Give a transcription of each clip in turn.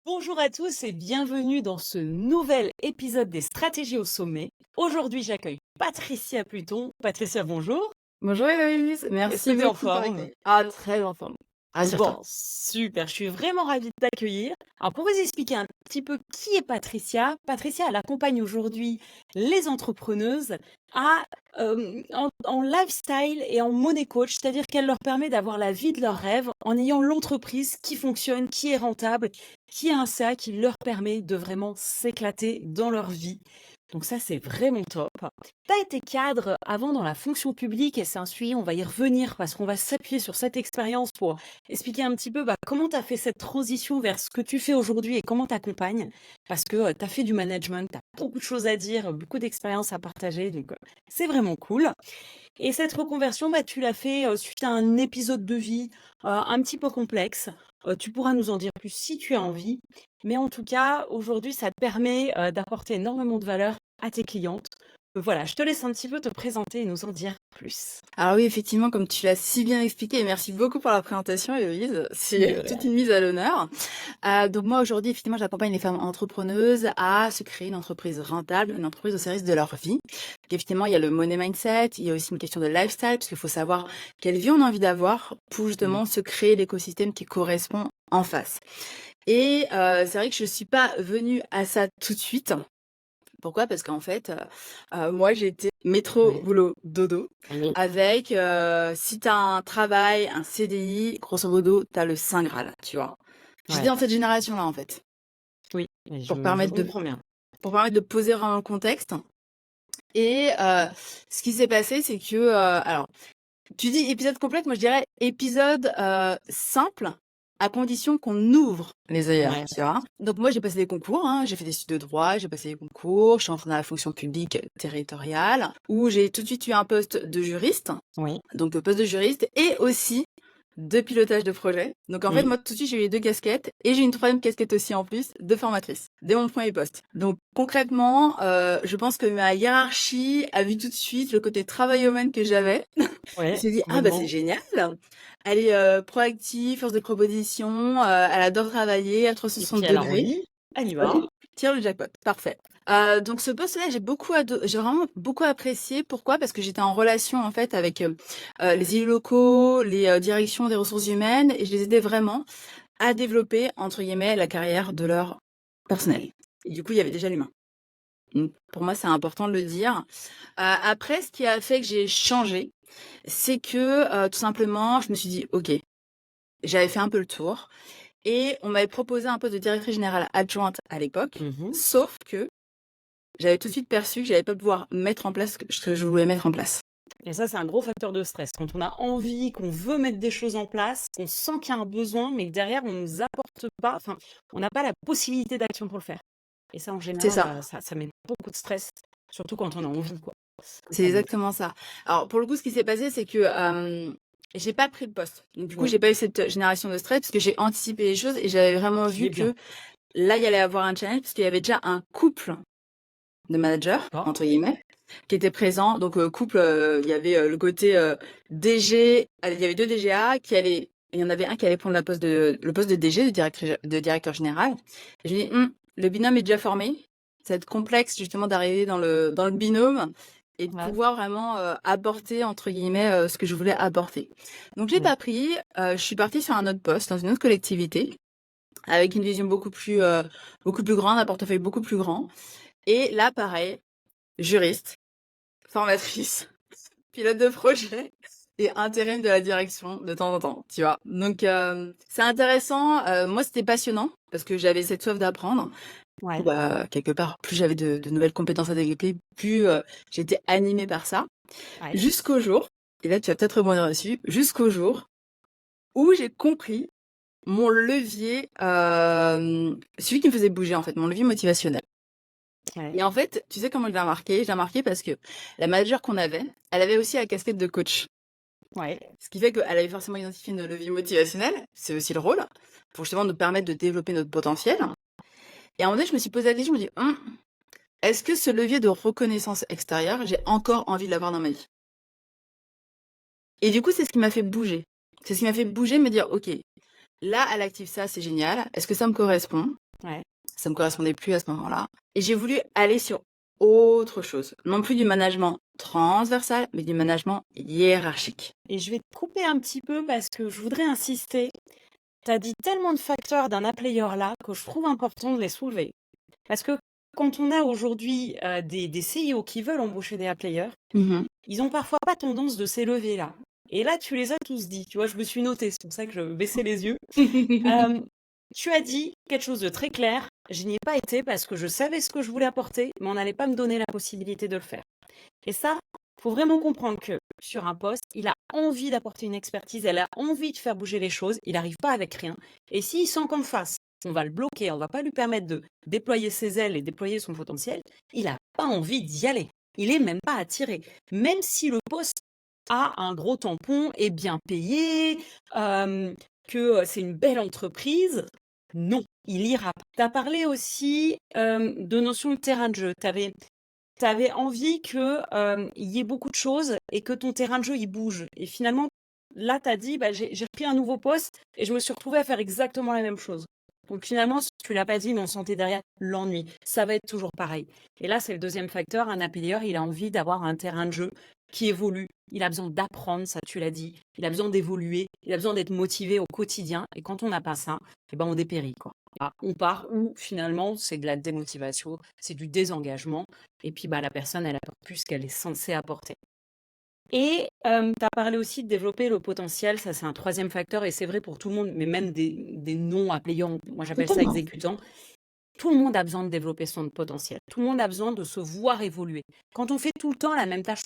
Bonjour à tous et bienvenue dans ce nouvel épisode des stratégies au sommet. Aujourd'hui, j'accueille Patricia Pluton. Patricia, bonjour. Bonjour Héloïse, Est-ce que merci tu es en beaucoup pour forme? l'accueil. Ah, très en forme. Rassure-toi. Bon, super, je suis vraiment ravie de t'accueillir. Alors, pour vous expliquer un petit peu qui est Patricia, Patricia, elle accompagne aujourd'hui les entrepreneuses en lifestyle et en money coach, c'est-à-dire qu'elle leur permet d'avoir la vie de leurs rêves en ayant l'entreprise qui fonctionne, qui est rentable, qui a un CA qui leur permet de vraiment s'éclater dans leur vie. Donc ça, c'est vraiment top. Tu as été cadre avant dans la fonction publique et c'est un sujet, on va y revenir parce qu'on va s'appuyer sur cette expérience pour expliquer un petit peu comment tu as fait cette transition vers ce que tu fais aujourd'hui et comment tu accompagnes. Parce que tu as fait du management, tu as beaucoup de choses à dire, beaucoup d'expériences à partager. Donc, c'est vraiment cool. Et cette reconversion, tu l'as fait suite à un épisode de vie un petit peu complexe. Tu pourras nous en dire plus si tu as envie. Mais en tout cas, aujourd'hui, ça te permet d'apporter énormément de valeur à tes clientes. Voilà, je te laisse un petit peu te présenter et nous en dire plus. Alors oui, effectivement, comme tu l'as si bien expliqué, et merci beaucoup pour la présentation Héloïse, De c'est toute rien. une mise à l'honneur. Donc moi aujourd'hui, effectivement, j'accompagne les femmes entrepreneuses à se créer une entreprise rentable, une entreprise au service de leur vie. Donc, effectivement, il y a le money mindset, il y a aussi une question de lifestyle, parce qu'il faut savoir quelle vie on a envie d'avoir pour Mhm. justement se créer l'écosystème qui correspond en face. Et c'est vrai que je suis pas venue à ça tout de suite. Pourquoi? Parce qu'en fait, moi j'étais métro, Ouais. boulot, dodo Oui. avec, si tu as un travail, un CDI, grosso modo, tu as le saint graal, tu vois? J'étais Ouais. dans cette génération-là, en fait, Oui, mais pour je permettre de comprends bien. poser vraiment le contexte et ce qui s'est passé, c'est que, alors tu dis épisode complet, moi je dirais épisode, simple, à condition qu'on ouvre les œillères, Ouais. tu vois? Donc moi j'ai passé des concours, hein, j'ai fait des études de droit, j'ai passé des concours, je suis entrée dans la fonction publique territoriale, où j'ai tout de suite eu un poste de juriste, Oui. donc le poste de juriste et aussi de pilotage de projet. Donc en fait, Mm. moi tout de suite j'ai eu les 2 casquettes et j'ai une troisième casquette aussi en plus de formatrice, dès mon premier poste. Donc concrètement, je pense que ma hiérarchie a vu tout de suite le côté travail humain que j'avais. Il Ouais, s'est dit: «Ah bah, c'est complètement. génial! Elle est, proactive, force de proposition, elle adore travailler à Et 360 puis elle a degrés. envie, elle y va. Vas-y, tire le jackpot». Parfait. Donc ce poste-là, j'ai vraiment beaucoup apprécié. Pourquoi? Parce que j'étais en relation, en fait, avec, les élus locaux, les, directions des ressources humaines et je les aidais vraiment à développer, entre guillemets, «la carrière de leur personnel» et du coup, il y avait déjà l'humain. Donc pour moi, c'est important de le dire. Après, ce qui a fait que j'ai changé, c'est que, tout simplement, je me suis dit: «OK, j'avais fait un peu le tour» et on m'avait proposé un poste de directrice générale adjointe à l'époque, Mhm. sauf que j'avais tout de suite perçu que j'allais pas pouvoir mettre en place ce que je voulais mettre en place. Et ça, c'est un gros facteur de stress. Quand on a envie, qu'on veut mettre des choses en place, qu'on sent qu'il y a un besoin, mais que derrière, on ne nous apporte pas, enfin, on n'a pas la possibilité d'action pour le faire. Et ça, en C'est général, ça, ça met beaucoup de stress, surtout quand on a envie, quoi. c'est Totalement. exactement ça. Alors pour le coup, ce qui s'est passé, c'est que, j'ai pas pris le poste. Donc du coup, Oui, j'ai pas eu cette génération de stress parce que j'ai anticipé les choses et j'avais vraiment tu vu es bien. que là, il y allait avoir un challenge parce qu'il y avait déjà un couple de managers, D'accord. entre guillemets, qui étaient présents. Donc couple, il y avait, le côté, DG, il y avait 2 DGA qui allaient il y en avait un qui allait prendre le poste de DG, de directeur général. Et je me dis: le binôme est déjà formé. Ça va être complexe justement d'arriver dans le binôme et de Ouais. pouvoir vraiment, apporter entre guillemets, ce que je voulais apporter. Donc je l'ai Mm. pas pris, je suis partie sur un autre poste dans une autre collectivité avec une vision beaucoup plus grande, un portefeuille beaucoup plus grand et là pareil, juriste, formatrice, pilote de projet et intérim de la direction de temps en temps, tu vois? Donc c'est intéressant, moi c'était passionnant parce que j'avais cette soif d'apprendre. Du coup, Ouais. bah, quelque part, plus j'avais de nouvelles compétences à développer, plus, j'étais animée par ça. Ouais. Jusqu'au jour et là tu vas peut-être rebondir dessus, jusqu'au jour où j'ai compris mon levier, celui qui me faisait bouger en fait, mon levier motivationnel. Ouais. Et en fait, tu sais comment je l'ai remarqué? Je l'ai remarqué parce que la manager qu'on avait, elle avait aussi la casquette de coach. Ouais. Ce qui fait qu'elle avait forcément identifié nos leviers motivationnels, c'est aussi le rôle, pour justement nous permettre de développer notre potentiel. Et à un moment donné, je me suis posé la question, je me dis: est-ce que ce levier de reconnaissance extérieure, j'ai encore envie de l'avoir dans ma vie?» Et du coup, c'est ce qui m'a fait bouger. C'est ce qui m'a fait bouger, me dire: «OK, là, elle active ça, c'est génial. Est-ce que ça me correspond?» Ouais. Ça me correspondait plus à ce moment-là. Et j'ai voulu aller sur autre chose. Non plus du management transversal, mais du management hiérarchique. Et je vais te couper un petit peu parce que je voudrais insister. Tu as dit tellement de facteurs d'un A-player là que je trouve important de les soulever. Parce que quand on a aujourd'hui des CIO qui veulent embaucher des A-players, Mhm. ils ont parfois pas tendance de s'élever là. Et là, tu les as tous dit. Tu vois, je me suis notée, c'est pour ça que je baissais les yeux. Tu as dit quelque chose de très clair. Je n'y ai pas été parce que je savais ce que je voulais apporter, mais on n'allait pas me donner la possibilité de le faire. Et ça, faut vraiment comprendre que sur un poste, il a envie d'apporter une expertise, elle a envie de faire bouger les choses, il n'arrive pas avec rien. Et s'il sent qu'en face, on va le bloquer, on va pas lui permettre de déployer ses ailes et déployer son potentiel, il n'a pas envie d'y aller. Il est même pas attiré. Même si le poste a un gros tampon, est bien payé, que c'est une belle entreprise, non, il ira pas. Tu as parlé aussi de notion de terrain de jeu. Tu avais envie que, il y ait beaucoup de choses et que ton terrain de jeu, il bouge. Et finalement, là, tu as dit, bah, j'ai repris un nouveau poste et je me suis retrouvée à faire exactement la même chose. Donc finalement, tu l'as pas dit, mais on sentait derrière l'ennui. Ça va être toujours pareil. Et là, c'est le deuxième facteur. Un appeleur, il a envie d'avoir un terrain de jeu qui évolue. Il a besoin d'apprendre, ça tu l'as dit. Il a besoin d'évoluer. Il a besoin d'être motivé au quotidien. Et quand on n'a pas ça, eh ben on dépérit, quoi. Ah, on part où finalement c'est de la démotivation, c'est du désengagement. Et puis bah, la personne, elle apporte plus ce qu'elle est censée apporter. Et tu as parlé aussi de développer le potentiel, ça c'est un troisième facteur, et c'est vrai pour tout le monde, mais même des non-appelants, moi j'appelle ça Totalement. exécutants. Tout le monde a besoin de développer son potentiel. Tout le monde a besoin de se voir évoluer. Quand on fait tout le temps la même tâche,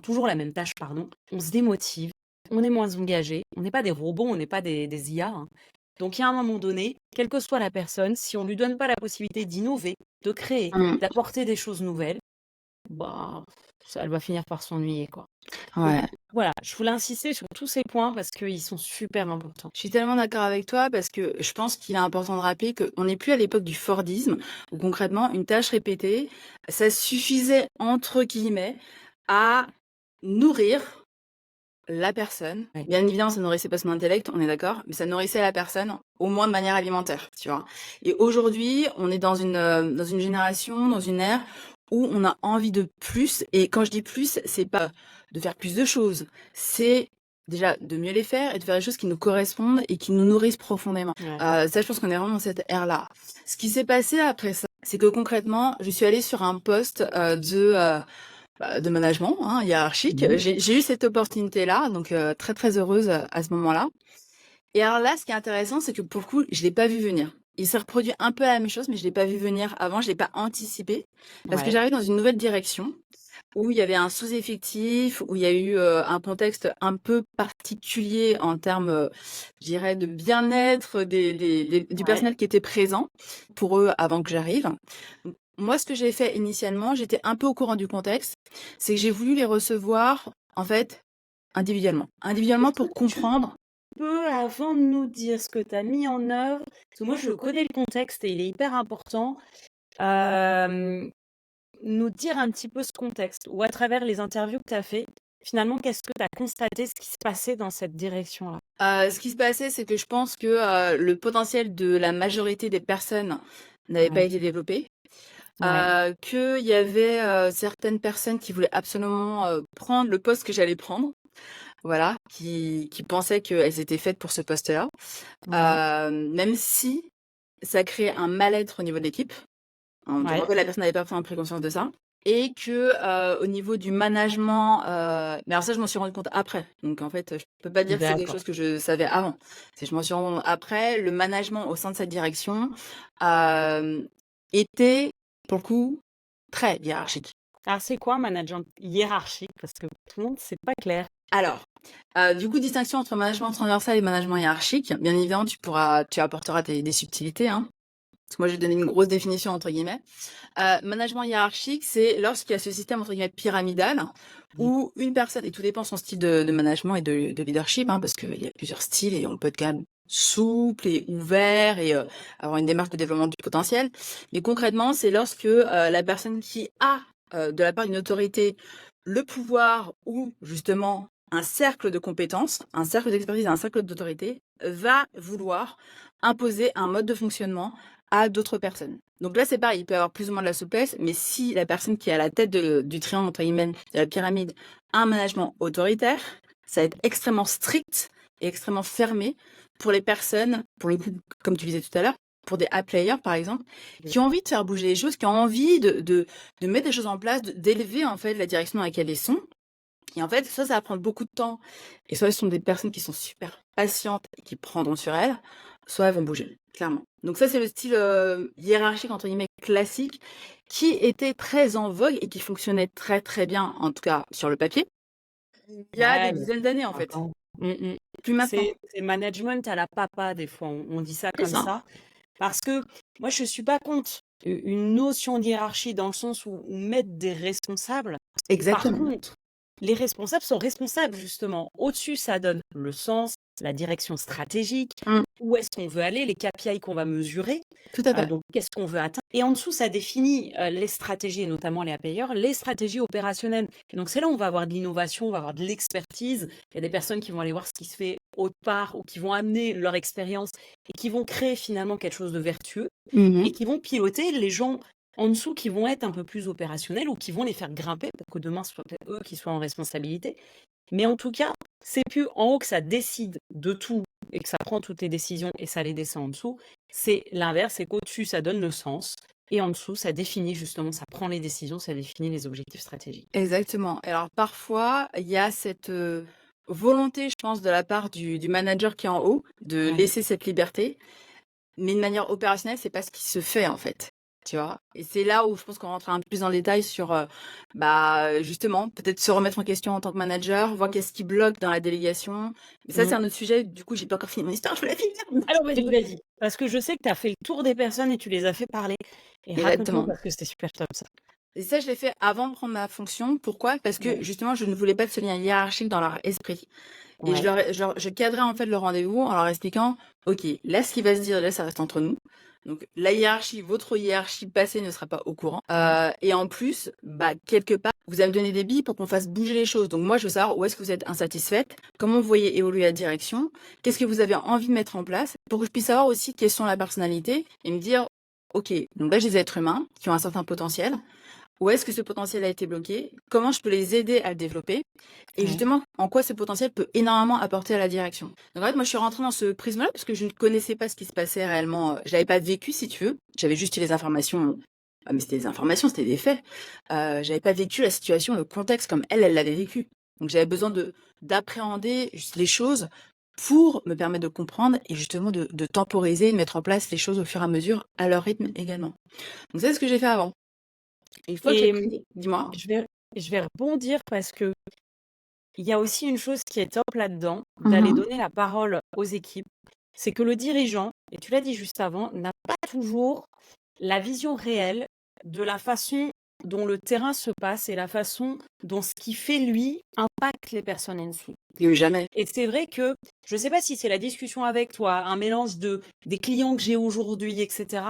toujours la même tâche, pardon, on se démotive, on est moins engagé, on n'est pas des robots, on n'est pas des IA, hein. Donc, il y a un moment donné, quelle que soit la personne, si on ne lui donne pas la possibilité d'innover, de créer, Mm. d'apporter des choses nouvelles, bah, elle va finir par s'ennuyer, quoi. Donc, Ouais. voilà, je voulais insister sur tous ces points parce qu'ils sont super importants. Je suis tellement d'accord avec toi parce que je pense qu'il est important de rappeler qu'on n'est plus à l'époque du Fordisme où concrètement une tâche répétée, ça suffisait entre guillemets à nourrir la personne. Ouais. Bien évidemment, ça nourrissait pas son intellect, on est d'accord, mais ça nourrissait la personne au moins de manière alimentaire, tu vois. Et aujourd'hui, on est dans une génération, dans une ère où on a envie de plus. Et quand je dis plus, c'est pas de faire plus de choses, c'est déjà de mieux les faire et de faire des choses qui nous correspondent et qui nous nourrissent profondément. Ouais. Ça, je pense qu'on est vraiment dans cette ère-là. Ce qui s'est passé après ça, c'est que concrètement, je suis allée sur un poste de management hiérarchique. Mhm. J'ai eu cette opportunité-là, donc très très heureuse à ce moment-là. Et alors là, ce qui est intéressant, c'est que pour le coup, je l'ai pas vu venir. Il s'est reproduit un peu la même chose, mais je l'ai pas vu venir avant, je l'ai pas anticipé, parce que Ouais. j'arrive dans une nouvelle direction où il y avait un sous-effectif, où il y a eu un contexte un peu particulier en termes, je dirais, de bien-être du Ouais. personnel qui était présent pour eux avant que j'arrive. Donc, moi, ce que j'ai fait initialement, j'étais un peu au courant du contexte, c'est que j'ai voulu les recevoir, en fait, individuellement Est-ce que pour tu comprendre. peux, avant de nous dire ce que tu as mis en œuvre, parce que moi je connais le contexte et il est hyper important, euh, nous dire un petit peu ce contexte ou à travers les interviews que tu as fait, finalement, qu'est-ce que tu as constaté, ce qui se passait dans cette direction-là? Ce qui se passait, c'est que je pense que le potentiel de la majorité des personnes n'avait pas Ouais. été développé. Ouais. Qu'il y avait certaines personnes qui voulaient absolument prendre le poste que j'allais prendre, voilà, qui pensaient qu'elles étaient faites pour ce poste-là, Ouais. même si ça créait un mal-être au niveau de l'équipe. Donc en Ouais. fait, la personne n'avait pas vraiment pris conscience de ça. Et que au niveau du management, mais alors ça, je m'en suis rendu compte après. Donc en fait, je peux pas dire que c'est quelque D'accord. chose que je savais avant. C'est je m'en suis rendu compte après. Le management au sein de cette direction euh, était, pour le coup, très hiérarchique. Alors, c'est quoi un management hiérarchique? Parce que tout le monde, c'est pas clair. Alors, du coup, distinction entre management transversal et management hiérarchique. Bien évidemment, tu apporteras des subtilités, hein. Parce que moi, j'ai donné une grosse définition entre guillemets. Management hiérarchique, c'est lorsqu'il y a ce système entre guillemets pyramidal où une personne, et tout dépend de son style de management et de leadership, hein, parce qu'il y a plusieurs styles et on peut être quand même souple et ouvert et avoir une démarche de développement du potentiel. Mais concrètement, c'est lorsque la personne qui a de la part d'une autorité le pouvoir ou justement un cercle de compétences, un cercle d'expertise, un cercle d'autorité va vouloir imposer un mode de fonctionnement à d'autres personnes. Donc là, c'est pareil, il peut y avoir plus ou moins de la souplesse, mais si la personne qui est à la tête du triangle entre guillemets, de la pyramide, a un management autoritaire, ça va être extrêmement strict et extrêmement fermé pour les personnes, pour le coup, comme tu disais tout à l'heure, pour des A-players par exemple, qui ont envie de faire bouger les choses, qui ont envie de mettre des choses en place, d'élever en fait la direction dans laquelle ils sont. Et en fait, ça va prendre beaucoup de temps. Et soit ce sont des personnes qui sont super patientes et qui prendront sur elles, soit elles vont bouger, clairement. Donc ça, c'est le style hiérarchique, entre guillemets, classique, qui était très en vogue et qui fonctionnait très très bien, en tout cas sur le papier, il y a Ouais, des mais dizaines d'années en fait. maintenant. Mm, mm. Plus maintenant. C'est management à la papa, des fois, on dit ça C'est comme ça. ça. Parce que moi, je suis pas contre une notion de hiérarchie dans le sens où mettre des responsables. Par Exactement. contre, les responsables sont responsables, justement. Au-dessus, ça donne le sens, la direction stratégique, Mm, où est-ce qu'on veut aller, les KPI qu'on va mesurer, tout à fait. donc qu'est-ce qu'on veut atteindre. Et en dessous, ça définit les stratégies, et notamment les APIers, les stratégies opérationnelles. Et donc c'est là où on va avoir de l'innovation, on va avoir de l'expertise. Il y a des personnes qui vont aller voir ce qui se fait autre part, ou qui vont amener leur expérience, et qui vont créer finalement quelque chose de vertueux, Mhm. et qui vont piloter les gens en dessous qui vont être un peu plus opérationnels ou qui vont les faire grimper pour que demain ce soit peut-être eux qui soient en responsabilité. Mais en tout cas, c'est plus en haut que ça décide de tout et que ça prend toutes les décisions et ça les descend en dessous. C'est l'inverse, c'est qu'au-dessus, ça donne le sens et en dessous, ça définit justement, ça prend les décisions, ça définit les objectifs stratégiques. Exactement. Et alors parfois, il y a cette volonté, je pense, de la part du manager qui est en haut, de Ouais. laisser cette liberté. Mais de manière opérationnelle, c'est pas ce qui se fait, en fait, tu vois? Et c'est là où je pense qu'on rentre un peu plus dans le détail sur, justement, peut-être se remettre en question en tant que manager, voir qu'est-ce qui bloque dans la délégation. Mais ça, Mm. c'est un autre sujet. Du coup, j'ai pas encore fini mon histoire, je veux la finir. Alors vas-y, vas-y. Parce que je sais que tu as fait le tour des personnes et tu les as fait parler. Et raconte-nous Exactement. parce que c'était super top ça. Et ça, je l'ai fait avant de prendre ma fonction. Pourquoi? Parce que, Ouais. justement, je ne voulais pas de ce lien hiérarchique dans leur esprit. Et Ouais. je cadrais, en fait, le rendez-vous en leur expliquant: «OK, là, ce qui va se dire, là, ça reste entre nous. Donc la hiérarchie, votre hiérarchie passée ne sera pas au courant. Et en plus, quelque part, vous allez me donner des billes pour qu'on fasse bouger les choses. Donc moi, je veux savoir où est-ce que vous êtes insatisfaite, comment vous voyez évoluer la direction, qu'est-ce que vous avez envie de mettre en place, pour que je puisse savoir aussi quelles sont la personnalité et me dire, OK, donc là, j'ai des êtres humains qui ont un certain potentiel. Où est-ce que ce potentiel a été bloqué? Comment je peux les aider à le développer? Et Ouais. justement, en quoi ce potentiel peut énormément apporter à la direction? Donc en fait, moi, je suis rentrée dans ce prisme-là parce que je ne connaissais pas ce qui se passait réellement. Je l'avais pas vécu, si tu veux. J'avais juste eu les informations, mais c'était des informations, c'était des faits. J'avais pas vécu la situation, le contexte comme elle l'avait vécu. Donc j'avais besoin d'appréhender juste les choses pour me permettre de comprendre et justement de temporiser, de mettre en place les choses au fur et à mesure, à leur rythme également. Donc c'est ce que j'ai fait avant. Et une fois que j'ai Et pris, dis-moi. je vais, je vais rebondir parce que il y a aussi une chose qui est top là-dedans, d'aller Mhm. donner la parole aux équipes. C'est que le dirigeant, et tu l'as dit juste avant, n'a pas toujours la vision réelle de la façon dont le terrain se passe et la façon dont ce qui fait lui impacte les personnes en dessous. Oui, jamais. Et c'est vrai que je ne sais pas si c'est la discussion avec toi, un mélange des clients que j'ai aujourd'hui, etc.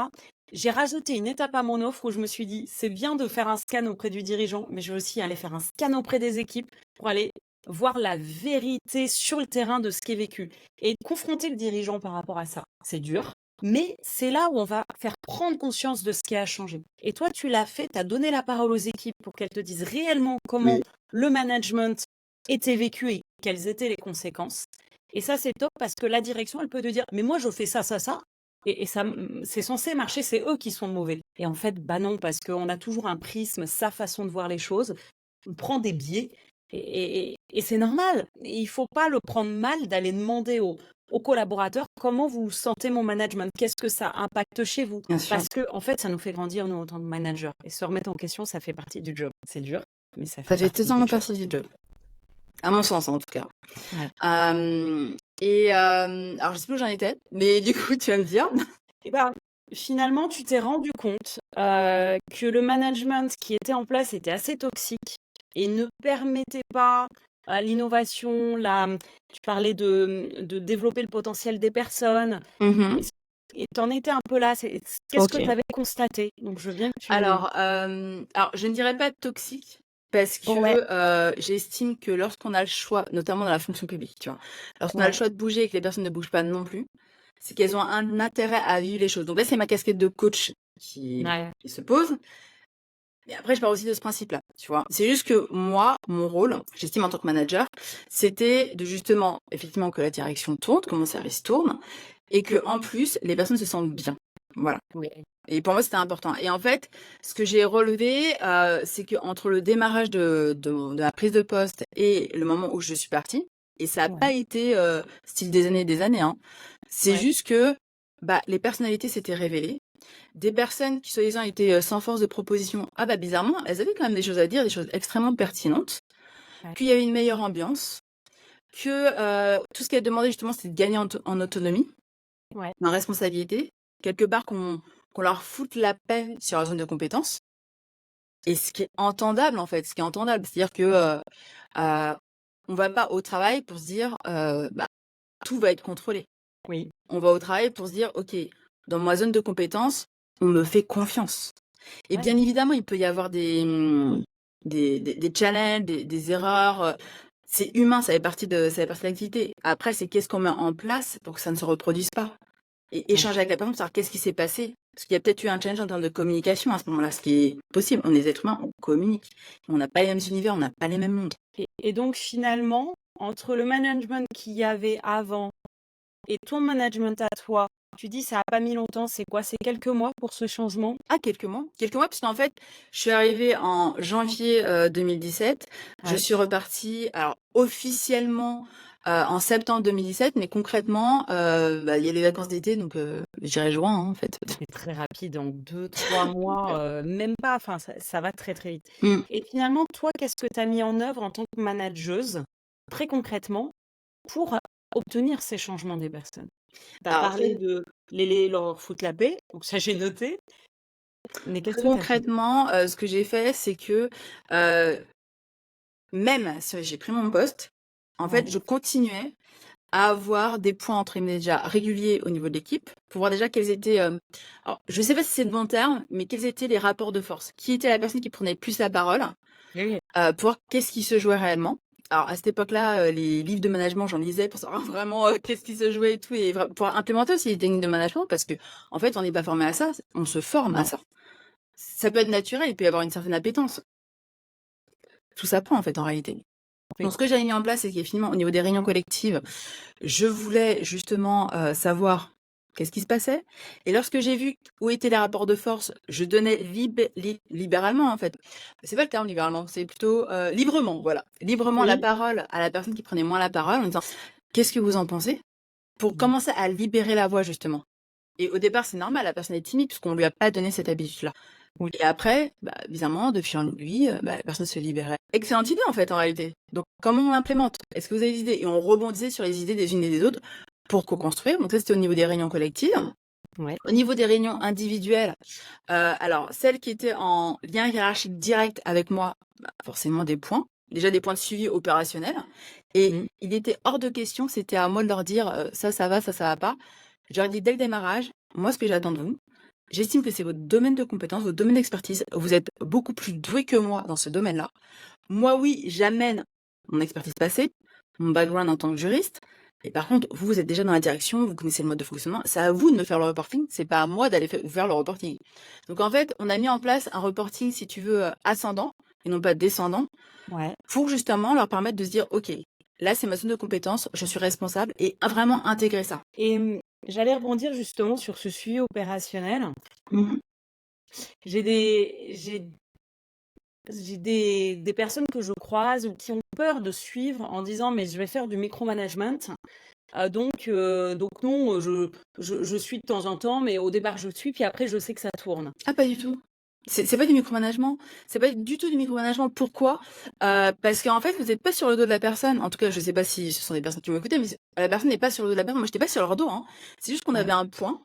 J'ai rajouté une étape à mon offre où je me suis dit, c'est bien de faire un scan auprès du dirigeant, mais je vais aussi aller faire un scan auprès des équipes pour aller voir la vérité sur le terrain de ce qui est vécu et confronter le dirigeant par rapport à ça. C'est dur, mais c'est là où on va faire prendre conscience de ce qui a changé. Et toi, tu l'as fait, tu as donné la parole aux équipes pour qu'elles te disent réellement comment Oui. le management était vécu et quelles étaient les conséquences. Et ça, c'est top parce que la direction, elle peut te dire, mais moi, je fais ça, ça, ça. Et ça, c'est censé marcher, c'est eux qui sont mauvais. Et en fait, bah non, parce qu'on a toujours un prisme, sa façon de voir les choses. On prend des biais et c'est normal. Il ne faut pas le prendre mal d'aller demander aux collaborateurs comment vous sentez mon management, qu'est-ce que ça impacte chez vous. Bien sûr. Parce que, en fait, ça nous fait grandir, nous, en tant que manager. Et se remettre en question, ça fait partie du job. C'est dur, mais ça Ça fait fait partie du totalement job. partie du job. À mon sens, en tout cas. Ouais. Alors, je sais plus où j'en étais, mais du coup, tu vas me dire. Et ben, finalement, tu t'es rendu compte que le management qui était en place était assez toxique et ne permettait pas l'innovation, tu parlais de développer le potentiel des personnes. Mhm. Et t'en étais un peu là. Qu'est-ce que Ok. tu avais constaté? Donc, je veux bien que tu... Alors, je ne dirais pas toxique, parce Ouais, que j'estime que lorsqu'on a le choix, notamment dans la fonction publique, tu vois, lorsqu'on a le ouais, choix de bouger et que les personnes ne bougent pas non plus, c'est qu'elles ont un intérêt à vivre les choses. Donc là, c'est ma casquette de coach ouais, qui se pose. Mais après, je pars aussi de ce principe-là, tu vois. C'est juste que moi, mon rôle, j'estime en tant que manager, c'était de justement, effectivement, que la direction tourne, que mon service tourne, et que en plus, les personnes se sentent bien. Voilà. ouais, Et pour moi, c'était important. Et en fait, ce que j'ai relevé, c'est que entre le démarrage de ma prise de poste et le moment où je suis partie, et ça n'a pas ouais, été style des années et des années, hein. C'est ouais, juste que bah, les personnalités s'étaient révélées. Des personnes qui, soi-disant, étaient sans force de proposition, ah bah bizarrement, elles avaient quand même des choses à dire, des choses extrêmement pertinentes, ouais, qu'il y avait une meilleure ambiance, que tout ce qu'elles demandaient justement, c'était de gagner en autonomie, ouais, en responsabilité, quelque part qu'on leur foute la paix sur la zone de compétences. Et ce qui est entendable, en fait, ce qui est entendable, c'est-à-dire que euh, on va pas au travail pour se dire bah, tout va être contrôlé. oui, On va au travail pour se dire ok, dans ma zone de compétences, on me fait confiance. Et ouais, bien évidemment, il peut y avoir des challenges, des erreurs. C'est humain, ça fait partie de l'activité. Après, c'est qu'est-ce qu'on met en place pour que ça ne se reproduise pas. Et ouais. échanger avec la personne pour savoir qu'est-ce qui s'est passé. Parce qu'il y a peut-être eu un challenge en termes de communication à ce moment-là, ce qui est possible. On est des êtres humains, on communique. On n'a pas les mêmes univers, on n'a pas les mêmes mondes. Et donc finalement, entre le management qu'il y avait avant et ton management à toi, tu dis ça a pas mis longtemps, c'est quoi? C'est quelques mois pour ce changement? Ah, quelques mois. Quelques mois, puisqu'en fait, je suis arrivée en janvier 2017. Je Ouais, suis repartie, alors officiellement en septembre 2017, mais concrètement, bah, il y a les vacances d'été, donc je dirais juin, hein, en fait. c'est très rapide, en 2, 3 mois, même pas, enfin ça va très très vite. Mm. Et finalement, toi, qu'est-ce que tu as mis en œuvre en tant que manageuse, très concrètement, pour obtenir ces changements des personnes? Tu as Alors, parlé de leur foutre la paix, donc ça j'ai noté, mais qu'est-ce très que tu as fait? concrètement, ce que j'ai fait, c'est que euh, même si j'ai pris mon poste, en fait, Ouais, je continuais à avoir des points entre guillemets déjà réguliers au niveau de l'équipe pour voir déjà quels étaient, alors je sais pas si c'est le bon terme, mais quels étaient les rapports de force. Qui était la personne qui prenait plus la parole, oui, pour voir qu'est-ce qui se jouait réellement. Alors à cette époque-là, les livres de management, j'en lisais pour savoir vraiment qu'est-ce qui se jouait et tout, et pour implémenter aussi les techniques de management, parce que en fait, on n'est pas formé à ça, on se forme à non, ça. Ça peut être naturel, il peut y avoir une certaine appétence. Tout s'apprend en fait en réalité. oui, Donc ce que j'avais mis en place, c'est qu'effectivement, au niveau des réunions collectives, je voulais justement savoir qu'est-ce qui se passait. Et lorsque j'ai vu où étaient les rapports de force, je donnais libéralement, en fait. C'est pas le terme libéralement, c'est plutôt librement, voilà. Librement la oui, parole à la personne qui prenait moins la parole en disant qu'est-ce que vous en pensez? Pour mmh, commencer à libérer la voix, justement. Et au départ, c'est normal, la personne est timide puisqu'on lui a pas donné cette habitude-là. oui. Et après, bah, bizarrement, de fil en aiguille, bah, la personne se libérait. Excellente idée, en fait, en réalité. Donc, comment on l'implémente? Est-ce que vous avez des idées? Et on rebondissait sur les idées des unes et des autres pour co-construire. Donc, ça, c'était au niveau des réunions collectives. Ouais, Au niveau des réunions individuelles, alors, celles qui étaient en lien hiérarchique direct avec moi, bah, forcément des points. Déjà des points de suivi opérationnels. Et mmh, il était hors de question, c'était à moi de leur dire ça va, ça va pas. Je leur ai dit dès le démarrage, moi, ce que j'attends de vous, j'estime que c'est votre domaine de compétence, votre domaine d'expertise. Vous êtes beaucoup plus doué que moi dans ce domaine-là. Moi, oui, j'amène mon expertise passée, mon background en tant que juriste. Et par contre, vous, vous êtes déjà dans la direction, vous connaissez le mode de fonctionnement. C'est à vous de me faire le reporting, c'est pas à moi d'aller vous faire le reporting. Donc en fait, on a mis en place un reporting, si tu veux, ascendant et non pas descendant, ouais. pour justement leur permettre de se dire, OK, là, c'est ma zone de compétence, je suis responsable et vraiment intégrer ça. Et j'allais rebondir justement sur ce suivi opérationnel. Mhm. J'ai des personnes que je croise ou qui ont peur de suivre en disant: «Mais je vais faire du micromanagement, donc non, je suis de temps en temps, mais au départ je suis, puis après je sais que ça tourne». Ah, pas du tout. C'est pas du micromanagement. C'est pas du tout du micromanagement. Pourquoi? Parce qu'en fait, vous êtes pas sur le dos de la personne. En tout cas, je sais pas si ce sont des personnes qui vont écouter, mais la personne n'est pas sur le dos de la personne. Moi, j'étais pas sur leur dos, hein. C'est juste qu'on Ouais, avait un point.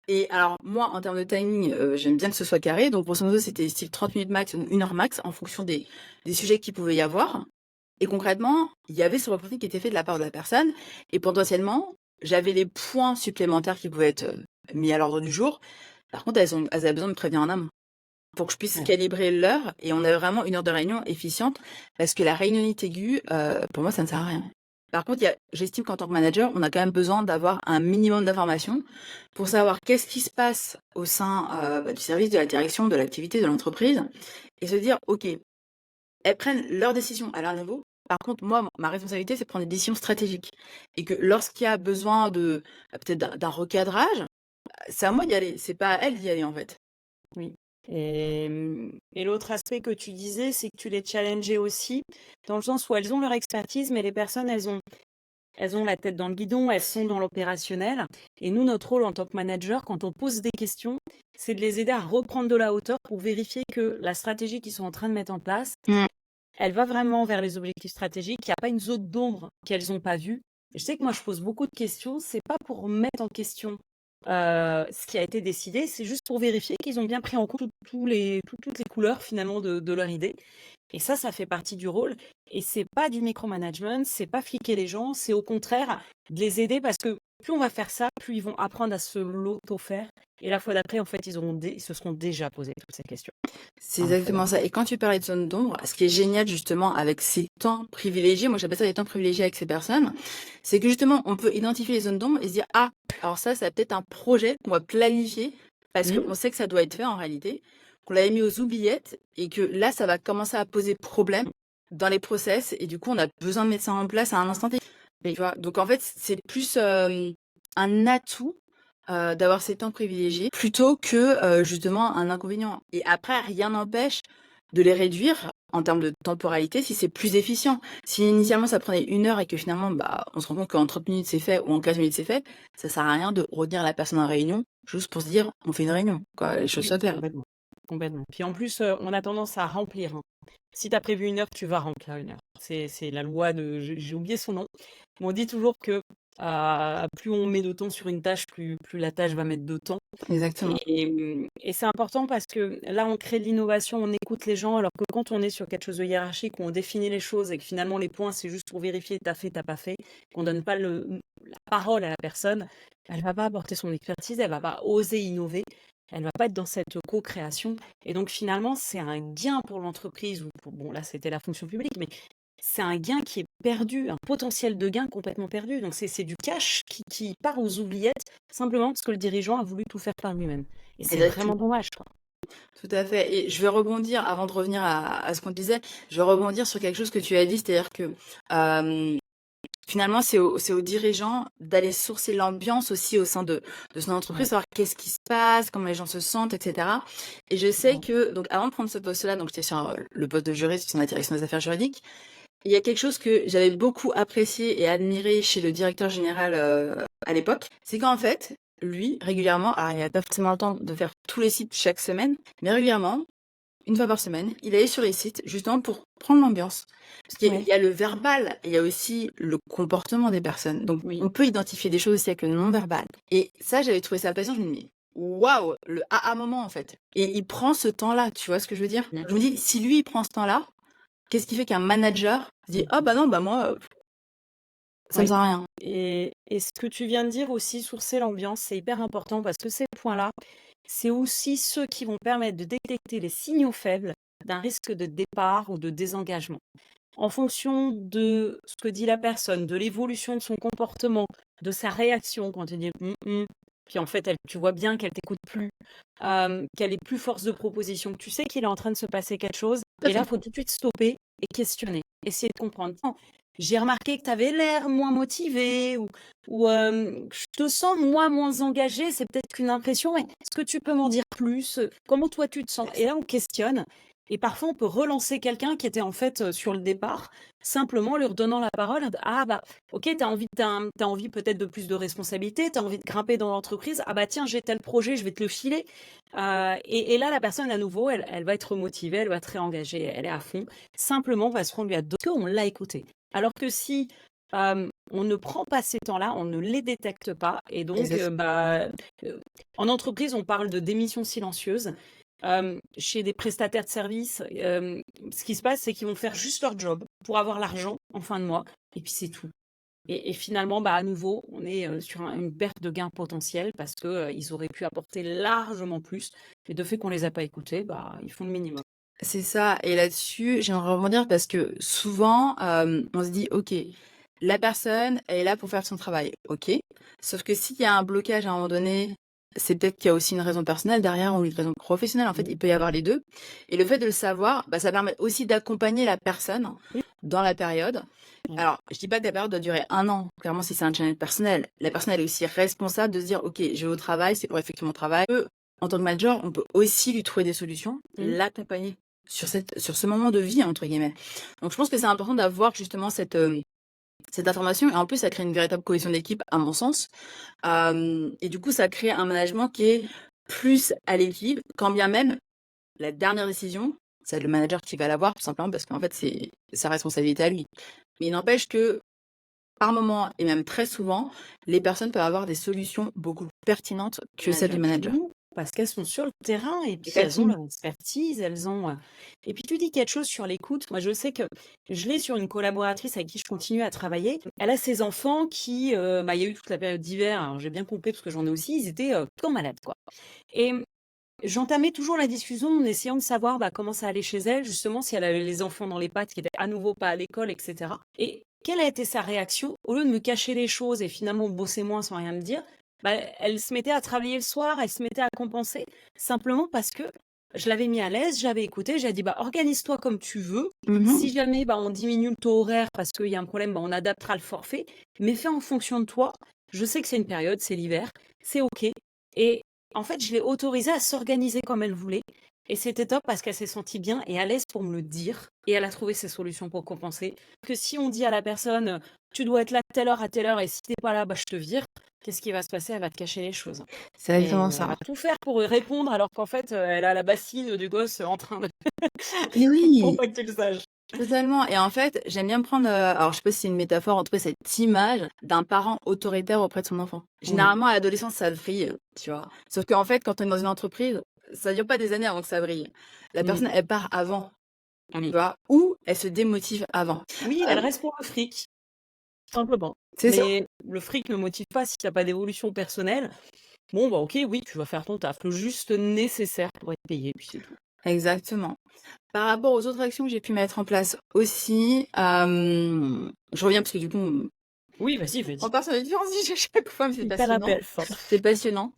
Et alors, moi, en termes de timing, j'aime bien que ce soit carré. Donc, grosso modo, c'était style 30 minutes max ou 1 heure max en fonction des sujets qu'il pouvait y avoir. Et concrètement, il y avait ce reporting qui était fait de la part de la personne. Et potentiellement, j'avais les points supplémentaires qui pouvaient être mis à l'ordre du jour. Par contre, elles avaient besoin de me prévenir en amont. pour que je puisse Ouais. calibrer l'heure et on a vraiment une heure de réunion efficiente parce que la réunionnite aiguë, pour moi, ça ne sert à rien. Par contre, j'estime qu'en tant que manager, on a quand même besoin d'avoir un minimum d'informations pour savoir qu'est-ce qui se passe au sein du service, de la direction, de l'activité, de l'entreprise et se dire, OK, elles prennent leurs décisions à leur niveau. Par contre, moi, ma responsabilité, c'est de prendre des décisions stratégiques. Et que lorsqu'il y a besoin de peut-être d'un recadrage, c'est à moi d'y aller. C'est pas à elles d'y aller, en fait. Oui. Et l'autre aspect que tu disais, c'est que tu les challengeais aussi, dans le sens où elles ont leur expertise, mais les personnes, elles ont la tête dans le guidon, elles sont dans l'opérationnel. Et nous, notre rôle en tant que manager, quand on pose des questions, c'est de les aider à reprendre de la hauteur pour vérifier que la stratégie qu'ils sont en train de mettre en place, Mm. elle va vraiment vers les objectifs stratégiques. Il n'y a pas une zone d'ombre qu'elles n'ont pas vue. Je sais que moi, je pose beaucoup de questions. C'est pas pour remettre en question ce qui a été décidé, c'est juste pour vérifier qu'ils ont bien pris en compte toutes les couleurs finalement de leur idée. Et ça fait partie du rôle. Et c'est pas du micromanagement, c'est pas fliquer les gens, c'est au contraire de les aider parce que plus on va faire ça, plus ils vont apprendre à se l'auto-faire. Et la fois d'après, en fait, ils se seront déjà posé toutes ces questions. C'est Enfin, la fois exactement d'après. ça. Et quand tu parlais de zone d'ombre, ce qui est génial justement avec ces temps privilégiés, moi j'appelle ça des temps privilégiés avec ces personnes, c'est que justement on peut identifier les zones d'ombre et se dire, ah, alors ça va peut-être un projet qu'on va planifier parce Mmh. qu'on sait que ça doit être fait en réalité, qu'on l'avait mis aux oubliettes et que là ça va commencer à poser problème dans les process et du coup on a besoin de mettre ça en place à un instant T. Tu Oui. vois, donc en fait c'est plus un atout d'avoir ces temps privilégiés plutôt que justement un inconvénient. Et après, rien n'empêche de les réduire en termes de temporalité si c'est plus efficient. Si initialement ça prenait 1 heure et que finalement bah, on se rend compte qu'en 30 minutes c'est fait ou en 15 minutes c'est fait, ça sert à rien de retenir la personne en réunion juste pour se dire on fait une réunion. Quoi, les choses Oui, soient claires. complètement. Complètement. Puis en plus, on a tendance à remplir, hein. Si tu as prévu 1 heure, tu vas remplir 1 heure. C'est la loi de j'ai oublié son nom. Mais on dit toujours que, plus on met de temps sur une tâche, plus la tâche va mettre de temps. Exactement. Et c'est important parce que là, on crée de l'innovation, on écoute les gens, alors que quand on est sur quelque chose de hiérarchique, où on définit les choses et que finalement les points, c'est juste pour vérifier tu as fait, tu pas fait, qu'on donne pas la parole à la personne, elle va pas apporter son expertise, elle va pas oser innover, elle va pas être dans cette co-création. Et donc finalement, c'est un gain pour l'entreprise, ou bon là c'était la fonction publique, mais c'est un gain qui est perdu, un potentiel de gain complètement perdu. Donc c'est du cash qui part aux oubliettes simplement parce que le dirigeant a voulu tout faire par lui-même. Et c'est Exactement. vraiment dommage, quoi. Tout à fait. Et je vais rebondir, avant de revenir à ce qu'on disait, je vais rebondir sur quelque chose que tu as dit, c'est-à-dire que finalement, c'est aux dirigeants d'aller sourcer l'ambiance aussi au sein de son entreprise, Ouais, savoir qu'est-ce qui se passe, comment les gens se sentent, etc. Et je sais ouais. que, donc avant de prendre ce poste-là, donc j'étais sur le poste de juriste sur la direction des affaires juridiques, il y a quelque chose que j'avais beaucoup apprécié et admiré chez le directeur général à l'époque, c'est qu'en fait, lui, régulièrement, alors il n'avait pas forcément le temps de faire tous les sites chaque semaine, mais régulièrement, 1 fois par semaine, il allait sur les sites justement pour prendre l'ambiance. Parce qu'il y a il Ouais, y a le verbal et il y a aussi le comportement des personnes. Donc, oui. on peut identifier des choses aussi avec le non-verbal. Et ça, j'avais trouvé ça passionnant. Je me dis, waouh, le aha moment en fait. Et il prend ce temps-là, tu vois ce que je veux dire? Mmh. Je me dis, si lui, il prend ce temps-là, qu'est-ce qui fait qu'un manager se dit, ah bah non, bah moi, ça me Oui. sert à rien. Et ce que tu viens de dire aussi, sourcer l'ambiance, c'est hyper important parce que ces points-là, c'est aussi ceux qui vont permettre de détecter les signaux faibles d'un risque de départ ou de désengagement. En fonction de ce que dit la personne, de l'évolution de son comportement, de sa réaction quand elle dit puis en fait, tu vois bien qu'elle t'écoute plus, qu'elle est plus force de proposition, que tu sais qu'il est en train de se passer quelque chose. Tout à Et là, fait. il faut tout de suite stopper et questionner, essayer de comprendre. Non, j'ai remarqué que tu avais l'air moins motivé ou je te sens moins engagé, c'est peut-être qu'une impression, mais est-ce que tu peux m'en dire plus? Comment toi tu te sens? Et là, on questionne. Et parfois, on peut relancer quelqu'un qui était en fait sur le départ, simplement lui redonnant la parole. Ah bah, ok, t'as envie peut-être de plus de responsabilités, t'as envie de grimper dans l'entreprise. Ah bah tiens, j'ai tel projet, je vais te le filer. Et là, la personne, à nouveau, elle va être motivée, elle va être réengagée, elle est à fond, simplement parce qu'on lui a donné, on l'a écouté. Alors que si on ne prend pas ces temps-là, on ne les détecte pas. Et donc, Exact- en entreprise, on parle de démission silencieuse. Chez des prestataires de services, ce qui se passe, c'est qu'ils vont faire juste leur job pour avoir l'argent en fin de mois, et puis c'est tout. Et finalement, bah, à nouveau, on est sur une perte de gain potentiel parce que ils auraient pu apporter largement plus. Et de fait qu'on les a pas écoutés, bah, ils font le minimum. C'est ça. Et là-dessus, j'aimerais rebondir parce que souvent, on se dit, OK, la personne, elle est là pour faire son travail. OK. Sauf que s'il y a un blocage à un moment donné, c'est peut-être qu'il y a aussi une raison personnelle derrière ou une raison professionnelle. En fait, il peut y avoir les deux. Et le fait de le savoir, bah, ça permet aussi d'accompagner la personne Oui. dans la période. Ouais. Alors, je dis pas que la période doit durer 1 an. Clairement, si c'est un challenge personnel, la personne, elle est aussi responsable de se dire, OK, je vais au travail, c'est pour effectuer mon travail. En tant que manager, on peut aussi lui trouver des solutions, Mmh. l'accompagner sur ce moment de vie, entre guillemets. Donc, je pense que c'est important d'avoir justement cette information. Et en plus, ça crée une véritable cohésion d'équipe, à mon sens. Et du coup, ça crée un management qui est plus à l'équilibre, quand bien même la dernière décision, c'est le manager qui va l'avoir, tout simplement, parce qu'en fait, c'est sa responsabilité à lui. Mais il n'empêche que, par moment, et même très souvent, les personnes peuvent avoir des solutions beaucoup plus pertinentes que celles du manager. Manager, parce qu'elles sont sur le terrain et puis elles ont Effectivement. leur expertise, elles ont. Et puis tu dis quelque chose sur l'écoute. Moi, je sais que je l'ai sur une collaboratrice avec qui je continue à travailler. Elle a ses enfants qui, bah, il y a eu toute la période d'hiver. Alors j'ai bien compris parce que j'en ai aussi. Ils étaient tout malades, quoi. Et j'entamais toujours la discussion en essayant de savoir bah, comment ça allait chez elle, justement si elle avait les enfants dans les pattes qui étaient à nouveau pas à l'école, etc. Et quelle a été sa réaction? Au lieu de me cacher les choses et finalement bosser moins sans rien me dire, bah, elle se mettait à travailler le soir, elle se mettait à compenser, simplement parce que je l'avais mis à l'aise, j'avais écouté, j'ai dit bah, organise-toi comme tu veux. Mhm. Si jamais bah, on diminue le taux horaire parce qu'il y a un problème, bah, on adaptera le forfait, mais fais en fonction de toi. Je sais que c'est une période, c'est l'hiver, c'est OK. Et en fait, je l'ai autorisée à s'organiser comme elle voulait. Et c'était top parce qu'elle s'est sentie bien et à l'aise pour me le dire. Et elle a trouvé ses solutions pour compenser. Que si on dit à la personne, tu dois être là à telle heure, et si t'es pas là, bah, je te vire, qu'est-ce qui va se passer? Elle va te cacher les choses. C'est Et exactement elle va ça. tout faire pour répondre alors qu'en fait, elle a la bassine du gosse en train de... Et pour oui, pas que tu le saches. totalement. Et en fait, j'aime bien prendre, alors je sais pas si c'est une métaphore, en tout cas cette image d'un parent autoritaire auprès de son enfant. Oui. Généralement, à l'adolescence, ça brille, tu vois. Sauf qu'en fait, quand on est dans une entreprise, ça dure pas des années avant que ça brille. La Mm. personne, elle part avant, tu Oui. vois, ou elle se démotive avant. Oui, elle Euh, reste pour le fric, simplement. c'est ça. Mais le fric ne motive pas si tu n'as pas d'évolution personnelle. Bon, bah ok, oui, tu vas faire ton taf, le juste nécessaire pour être payé, puis c'est tout. Exactement. Par rapport aux autres actions que j'ai pu mettre en place aussi, je reviens parce que du coup, Oui, vas-y, vas-y. on part sur les différents sujets à chaque fois, mais c'est Hyper passionnant. appel fort. C'est passionnant.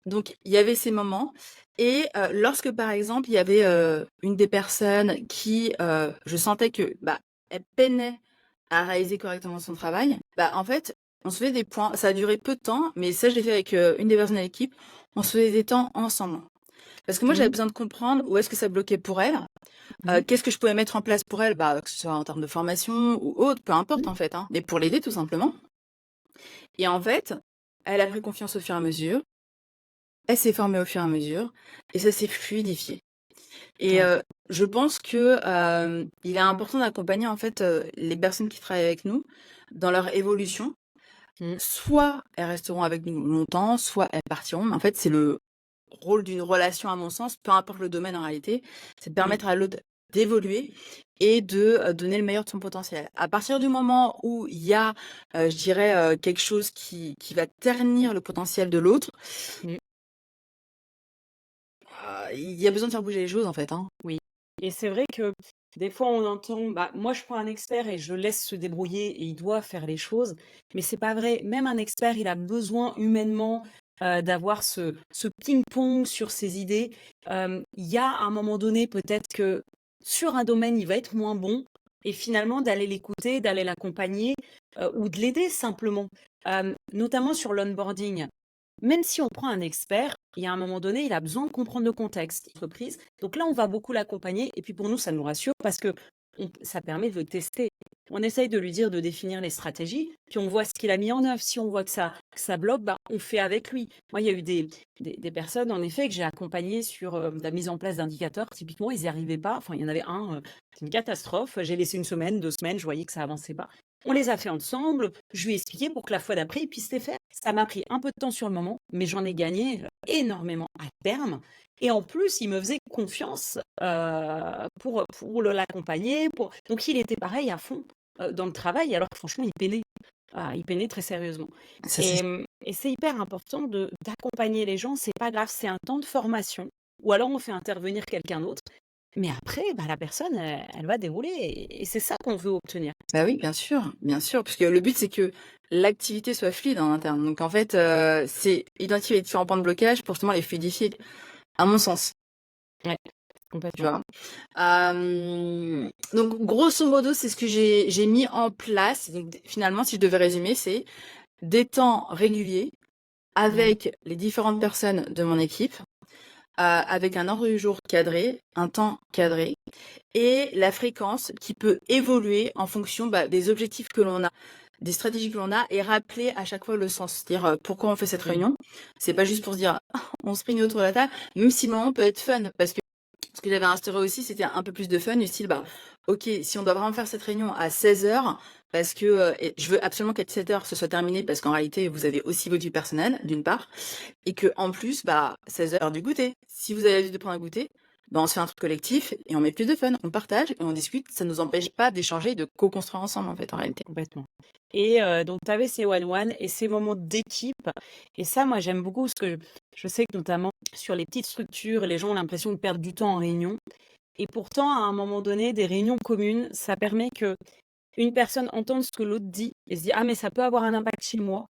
Donc il y avait ces moments et lorsque, par exemple, il y avait, une des personnes qui, je sentais que, bah, elle peinait à réaliser correctement son travail, bah, en fait, on se faisait des points. Ça a duré peu de temps, mais ça, je l'ai fait avec, une des personnes de l'équipe. On se faisait des temps ensemble. Parce que moi, j'avais Mhm, besoin de comprendre où est-ce que ça bloquait pour elle, mhm, qu'est-ce que je pouvais mettre en place pour elle, bah, que ce soit en termes de formation ou autre, peu importe mhm. en fait, hein, mais pour l'aider tout simplement. Et en fait, elle a pris confiance au fur et à mesure, elle s'est formée au fur et à mesure, et ça s'est fluidifié. Et Ouais. je pense que il est important d'accompagner en fait les personnes qui travaillent avec nous dans leur évolution. Mhm, Soit elles resteront avec nous longtemps, soit elles partiront. Mais en fait, c'est le rôle d'une relation, à mon sens, peu importe le domaine en réalité, c'est de mhm. permettre à l'autre d'évoluer et de donner le meilleur de son potentiel. À partir du moment où il y a, je dirais, quelque chose qui va ternir le potentiel de l'autre, Mhm. il y a besoin de faire bouger les choses en fait, hein. Oui. Et c'est vrai que des fois, on entend, bah, moi, je prends un expert et je laisse se débrouiller et il doit faire les choses. Mais c'est pas vrai. Même un expert, il a besoin humainement d'avoir ce ping-pong sur ses idées. Il y a à un moment donné, peut-être que sur un domaine, il va être moins bon. Et finalement, d'aller l'écouter, d'aller l'accompagner ou de l'aider simplement. Notamment sur l'onboarding. Même si on prend un expert, il y a un moment donné, il a besoin de comprendre le contexte d'entreprise. Donc là, on va beaucoup l'accompagner. Et puis pour nous, ça nous rassure parce que ça permet de le tester. On essaye de lui dire de définir les stratégies, puis on voit ce qu'il a mis en œuvre. Si on voit que ça bloque, bah, on fait avec lui. Moi, il y a eu des personnes, en effet, que j'ai accompagnées sur la mise en place d'indicateurs. Typiquement, ils n'y arrivaient pas. Enfin, il y en avait un, c'est une catastrophe. J'ai laissé une semaine, 2 semaines, je voyais que ça avançait pas. On les a fait ensemble. Je lui ai expliqué pour que la fois d'après, il puisse les faire. Ça m'a pris un peu de temps sur le moment, mais j'en ai gagné énormément à terme. Et en plus, il me faisait confiance pour l'accompagner. Donc, il était pareil à fond. dans le travail alors que franchement il peinaient. Ah, ils peinaient très sérieusement Ça, c'est et c'est hyper important de d'accompagner les gens, c'est pas grave, c'est un temps de formation ou alors on fait intervenir quelqu'un d'autre, mais après, bah, la personne, elle va dérouler et c'est ça qu'on veut obtenir. bah, oui, bien sûr, parce que le but, c'est que l'activité soit fluide en interne. Donc en fait, c'est identifier les différents points de blocage pour justement les fluidifier, à mon sens, Ouais, tu complètement. vois? Donc grosso modo, c'est ce que j'ai mis en place. Donc finalement, si je devais résumer, c'est des temps réguliers Mmh. avec les différentes personnes de mon équipe, avec un ordre du jour cadré, un temps cadré et la fréquence qui peut évoluer en fonction, bah, des objectifs que l'on a, des stratégies que l'on a et rappeler à chaque fois le sens. C'est-à-dire, pourquoi on fait cette Mmh. réunion? C'est pas juste pour se dire: «On se réunit autour de la table», même si le moment peut être fun parce que ce que j'avais instauré aussi, c'était un peu plus de fun du style, bah, OK, si on doit vraiment faire cette réunion à 16h parce que, et je veux absolument qu'à 17h ce soit terminé parce qu'en réalité, vous avez aussi votre vie personnelle, d'une part et que en plus, bah, 16h du goûter. Si vous avez envie de prendre un goûter, bah, on se fait un truc collectif et on met plus de fun. On partage et on discute. Ça nous empêche pas d'échanger et de co-construire ensemble, en fait, en réalité. Complètement et donc tu avais ces one-one et ces moments d'équipe et ça, moi, j'aime beaucoup parce que je sais que notamment sur les petites structures, les gens ont l'impression de perdre du temps en réunion et pourtant, à un moment donné, des réunions communes, ça permet que une personne entende ce que l'autre dit et se dit: «Ah mais ça peut avoir un impact chez moi»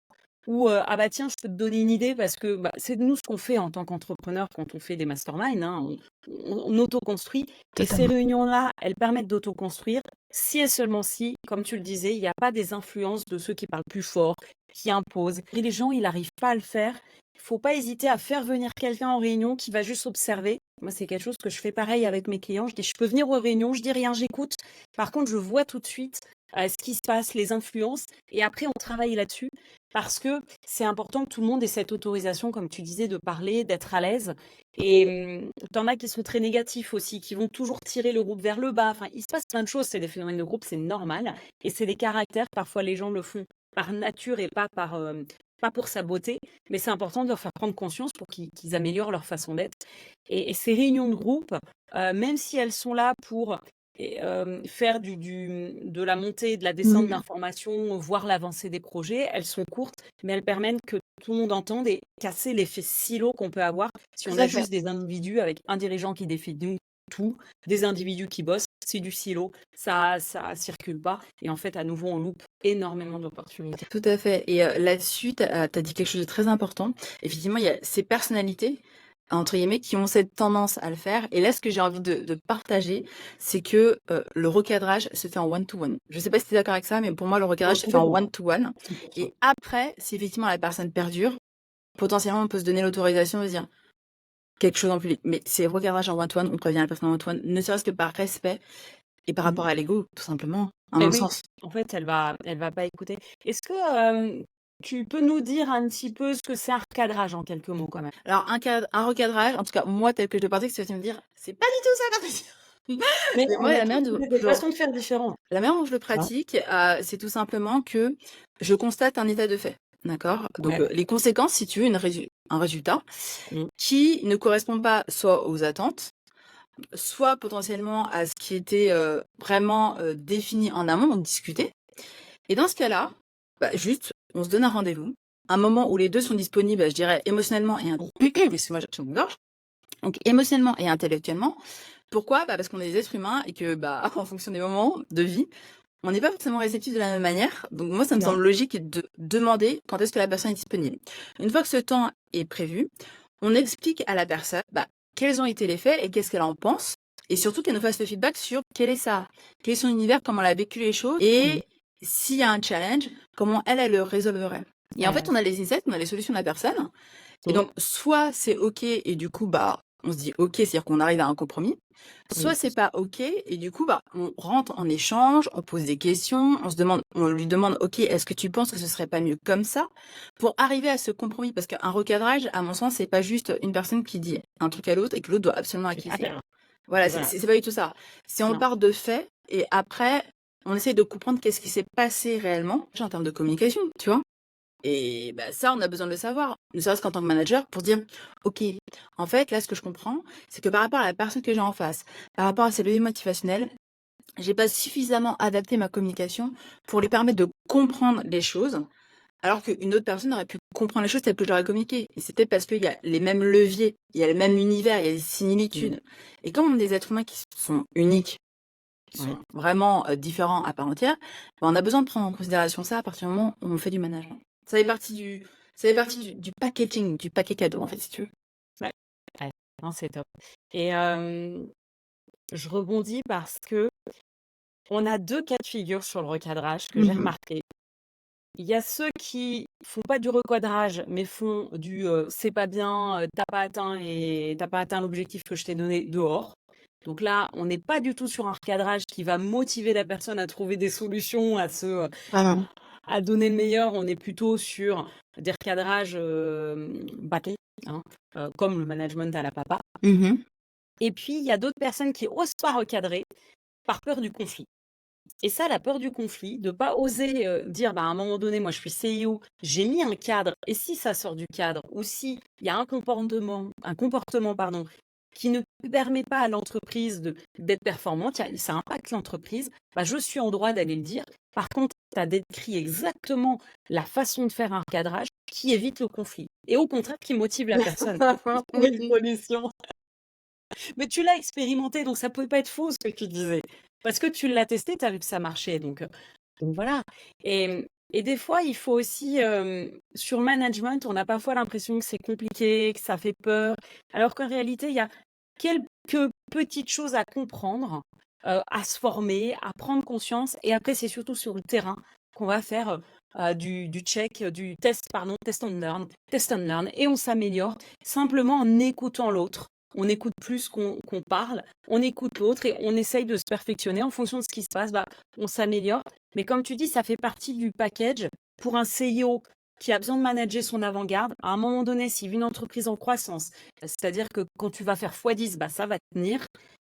ou «Ah bah tiens, je peux te donner une idée» parce que, bah, c'est nous ce qu'on fait en tant qu'entrepreneur quand on fait des masterminds, hein, on autoconstruit et ces Totalement. réunions-là, elles permettent d'autoconstruire si et seulement si, comme tu le disais, il y a pas des influences de ceux qui parlent plus fort, qui imposent et les gens, ils arrivent pas à le faire. Il faut pas hésiter à faire venir quelqu'un en réunion qui va juste observer. Moi, c'est quelque chose que je fais pareil avec mes clients. Je dis: «Je peux venir aux réunions, je dis rien, j'écoute. Par contre, je vois tout de suite ce qui se passe, les influences, et après on travaille là-dessus parce que c'est important que tout le monde ait cette autorisation, comme tu disais, de parler, d'être à l'aise. Et t'en as qui sont très négatifs aussi, qui vont toujours tirer le groupe vers le bas. Enfin, il se passe plein de choses, c'est des phénomènes de groupe, c'est normal. Et c'est des caractères, parfois les gens le font par nature et pas par... pas pour sa beauté, mais c'est important de leur faire prendre conscience pour qu'ils améliorent leur façon d'être. Et ces réunions de groupe, même si elles sont là pour faire de la montée et de la descente Mmh. d'informations, voir l'avancée des projets. Elles sont courtes, mais elles permettent que tout le monde entende et casser l'effet silo qu'on peut avoir si on Tout a à fait. juste des individus avec un dirigeant qui définit tout, des individus qui bossent, c'est du silo, ça circule pas et en fait, à nouveau, on loupe énormément d'opportunités. Tout à fait et là-dessus, tu as dit quelque chose de très important. Effectivement, il y a ces personnalités, entre guillemets, qui ont cette tendance à le faire et là, ce que j'ai envie de partager, c'est que, le recadrage se fait en one to one. Je sais pas si tu es d'accord avec ça, mais pour moi, le recadrage se fait en Complètement, one to one 100%. et après, si effectivement la personne perdure, potentiellement, on peut se donner l'autorisation de se dire quelque chose en public. Mais c'est recadrage en one to one, on prévient la personne en one to one, ne serait-ce que par respect et par Mmh. rapport à l'ego, tout simplement, à Et mon oui, sens. en fait, elle va pas écouter. Est-ce que, tu peux nous dire un petit peu ce que c'est un recadrage en quelques mots quand même? Alors un recadrage, en tout cas moi tel que je le pratique, c'est tu vas me dire: «C'est pas du tout ça ta question!» Mais Mais on moi a tous des façons de faire différentes, la manière dont je le hein? pratique, c'est tout simplement que je constate un état de fait, d'accord? Donc, Ouais. les conséquences, si tu veux, un résultat Mmh. qui ne correspond pas soit aux attentes, soit potentiellement à ce qui était, vraiment, défini en amont, donc discuté et dans ce cas-là, bah, juste, on se donne un rendez-vous, un moment où les 2 sont disponibles, je dirais émotionnellement et excuse-moi, j'ai une gorge. Donc émotionnellement et intellectuellement. Pourquoi? Bah, parce qu'on est des êtres humains et que, bah, en fonction des moments de vie, on n'est pas forcément réceptif de la même manière. Donc moi, ça me Non. semble logique de demander quand est-ce que la personne est disponible. Une fois que ce temps est prévu, on explique à la personne, bah, quels ont été les faits et qu'est-ce qu'elle en pense et surtout qu'elle nous fasse le feedback sur quel est son univers, comment elle a vécu les choses Mmh. et s'il y a un challenge, comment elle le résolverait. Et en fait, Ouais. on a les insights, on a les solutions de la personne et Mmh. donc, soit c'est OK et du coup, bah, on se dit OK, c'est-à-dire qu'on arrive à un compromis. Soit Mmh. c'est pas OK et du coup, bah, on rentre en échange, on pose des questions, on lui demande: «OK, est-ce que tu penses que ce serait pas mieux comme ça?» pour arriver à ce compromis. Parce qu'un recadrage, à mon sens, c'est pas juste une personne qui dit un truc à l'autre et que l'autre doit absolument C'est pas acquiescer. bien. Voilà, Voilà. c'est pas du tout ça. C'est on Non. part de faits et après, on essaie de comprendre qu'est-ce qui s'est passé réellement, en termes de communication, tu vois? Et bah, ça, on a besoin de le savoir, ne serait-ce qu'en tant que manager pour dire: «OK, en fait, là, ce que je comprends, c'est que par rapport à la personne que j'ai en face, par rapport à ses leviers motivationnels, j'ai pas suffisamment adapté ma communication pour lui permettre de comprendre les choses, alors qu'une autre personne aurait pu comprendre les choses telles que j'aurais communiqué. Et c'est peut-être parce qu'il y a les mêmes leviers, il y a le même univers, il y a des similitudes. Et comme on est des êtres humains qui sont uniques, qui Ouais. sont vraiment différents à part entière, ben, on a besoin de prendre en considération ça à partir du moment où on fait du management. Ça fait partie du packaging, du paquet cadeau, en fait, si tu veux. Ouais. Ouais. Non, c'est top. Et je rebondis parce que on a 2 cas de figure sur le recadrage que j'ai Mhm. remarqué. Il y a ceux qui font pas du recadrage, mais font du c'est pas bien, t'as pas atteint l'objectif que je t'ai donné dehors. Donc là, on n'est pas du tout sur un recadrage qui va motiver la personne à trouver des solutions, Vraiment. à donner le meilleur. On est plutôt sur des recadrages bâclés, hein, comme le management à la papa. Mhm. Et puis, il y a d'autres personnes qui osent pas recadrer par peur du conflit. Et ça, la peur du conflit, de pas oser dire, bah, à un moment donné, moi je suis CEO, j'ai mis un cadre, et si ça sort du cadre, ou si il y a un comportement, pardon, qui ne permet pas à l'entreprise d'être performante, ça impacte l'entreprise, bah, je suis en droit d'aller le dire. Par contre, tu as décrit exactement la façon de faire un recadrage qui évite le conflit. Et au contraire, qui motive la personne à trouver une solution. Mais tu l'as expérimenté, donc ça pouvait pas être faux ce que tu disais. Parce que tu l'as testé, tu as vu que ça marchait. Donc voilà. Et des fois, il faut aussi, sur le management, on a parfois l'impression que c'est compliqué, que ça fait peur, alors qu'en réalité, il y a quelques petites choses à comprendre, à se former, à prendre conscience. Et après, c'est surtout sur le terrain qu'on va faire du check, du test, pardon, test and learn, et on s'améliore simplement en écoutant l'autre. On écoute plus qu'on parle, on écoute l'autre et on essaye de se perfectionner en fonction de ce qui se passe. Bah, on s'améliore. Mais comme tu dis, ça fait partie du package pour un CEO qui a besoin de manager son avant-garde. À un moment donné, s'il vit une entreprise en croissance, c'est-à-dire que quand tu vas faire x10, bah, ça va tenir.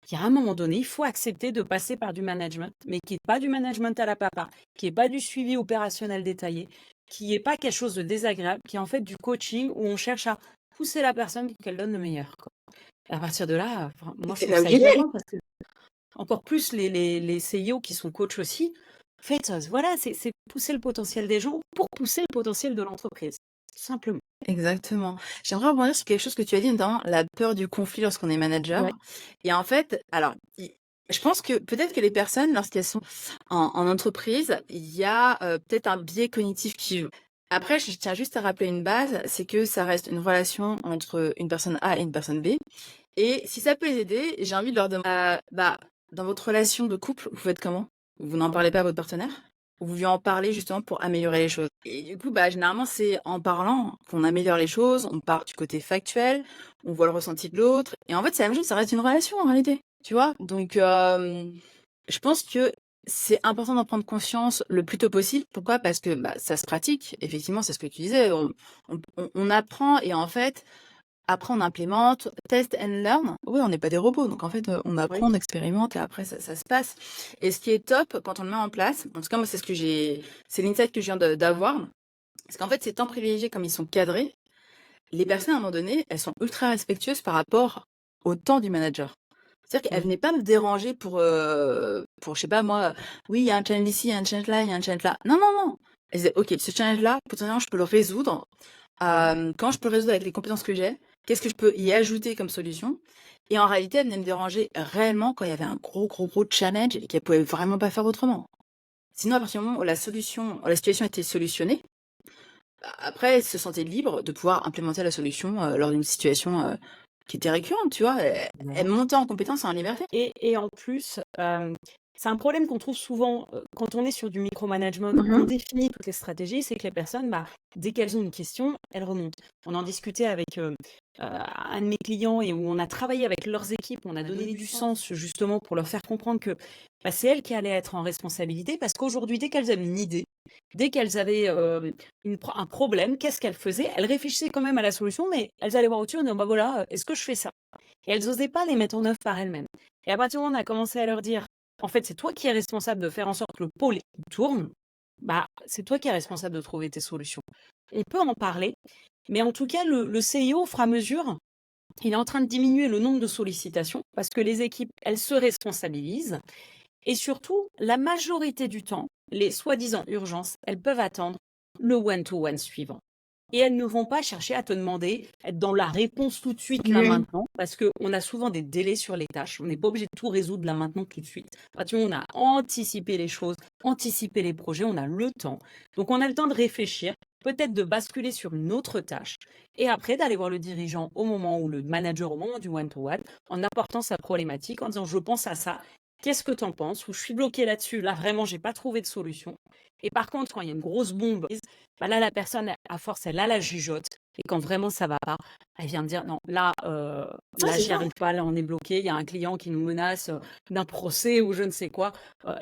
Il y a un moment donné, il faut accepter de passer par du management, mais qui n'est pas du management à la papa, qui n'est pas du suivi opérationnel détaillé, qui n'est pas quelque chose de désagréable, qui est en fait du coaching où on cherche à pousser la personne pour qu'elle donne le meilleur, quoi. Et à partir de là, moi, je C'est trouve là où ça il est. épatant parce que encore plus les CEO qui sont coachs aussi. En fait, voilà, c'est pousser le potentiel des gens pour pousser le potentiel de l'entreprise, tout simplement. Exactement. J'aimerais rebondir sur quelque chose que tu as dit, notamment la peur du conflit lorsqu'on est manager. Ouais. Et en fait, alors, je pense que peut-être que les personnes, lorsqu'elles sont en entreprise, il y a peut-être un biais cognitif qui joue. Après, je tiens juste à rappeler une base, c'est que ça reste une relation entre une personne A et une personne B. Et si ça peut les aider, j'ai envie de leur demander, bah, dans votre relation de couple, vous faites comment? Vous n'en parlez pas à votre partenaire? Ou vous lui en parlez justement pour améliorer les choses? Et du coup, bah, généralement, c'est en parlant qu'on améliore les choses, on part du côté factuel, on voit le ressenti de l'autre. Et en fait, c'est la même chose, ça reste une relation en réalité. Tu vois? Donc, je pense que c'est important d'en prendre conscience le plus tôt possible. Pourquoi? Parce que bah, ça se pratique. Effectivement, c'est ce que tu disais. On apprend et en fait, après, on implémente, test and learn. Oui, on n'est pas des robots, donc en fait, on Oui. apprend, on expérimente et après, ça se passe. Et ce qui est top quand on le met en place, en tout cas, moi, c'est l'insight que je viens d'avoir, parce qu'en fait, ces temps privilégiés, comme ils sont cadrés, les personnes, à un moment donné, elles sont ultra respectueuses par rapport au temps du manager. C'est-à-dire qu'elles Oui. venaient pas me déranger pour, je sais pas moi, oui, il y a un challenge ici, il y a un challenge là, il y a un challenge là. Non, non, non. Elles disaient, ok, ce challenge-là, potentiellement, je peux le résoudre. Quand je peux le résoudre avec les compétences que j'ai, qu'est-ce que je peux y ajouter comme solution? Et en réalité, elles venaient me déranger réellement quand il y avait un gros, gros, gros challenge et qu'elles pouvaient vraiment pas faire autrement. Sinon, à partir du moment où la situation était solutionnée, bah, après, elles se sentaient libres de pouvoir implémenter la solution lors d'une situation qui était récurrente, tu vois. Elles montaient en compétence et en liberté. Et en plus, c'est un problème qu'on trouve souvent quand on est sur du micromanagement, qu'on Mhm. définit toutes les stratégies, c'est que les personnes, bah, dès qu'elles ont une question, elles remontent. On en discutait avec un de mes clients et où on a travaillé avec leurs équipes, on a donné du sens justement pour leur faire comprendre que bah, c'est elles qui allaient être en responsabilité parce qu'aujourd'hui, dès qu'elles avaient une idée, dès qu'elles avaient un problème, qu'est-ce qu'elles faisaient? Elles réfléchissaient quand même à la solution, mais elles allaient voir au-dessus en disant, bah voilà, est-ce que je fais ça? Et elles n'osaient pas les mettre en œuvre par elles-mêmes. Et à partir du moment où on a commencé à leur dire, en fait, c'est toi qui es responsable de faire en sorte que le pôle tourne, bah, c'est toi qui es responsable de trouver tes solutions. On peut en parler, mais en tout cas, le CIO, au fur et à mesure, il est en train de diminuer le nombre de sollicitations parce que les équipes, elles se responsabilisent. Et surtout, la majorité du temps, les soi-disant urgences, elles peuvent attendre le one-to-one suivant. Et elles ne vont pas chercher à te demander, être dans la réponse tout de suite, là Oui. maintenant, parce qu'on a souvent des délais sur les tâches. On n'est pas obligé de tout résoudre là maintenant tout de suite. On a anticipé les choses, anticipé les projets, on a le temps. Donc on a le temps de réfléchir, peut-être de basculer sur une autre tâche, et après d'aller voir le dirigeant au moment ou le manager au moment du one-to-one, en apportant sa problématique, en disant je pense à ça, qu'est-ce que tu en penses? Ou je suis bloqué là-dessus, là vraiment j'ai pas trouvé de solution. Et par contre, quand il y a une grosse bombe, bah là, la personne, à force, elle a la jugeote. Et quand vraiment ça va pas, elle vient me dire non, là, Ah, là, c'est j'y ça. arrive pas, là, on est bloqué, il y a un client qui nous menace d'un procès ou je ne sais quoi.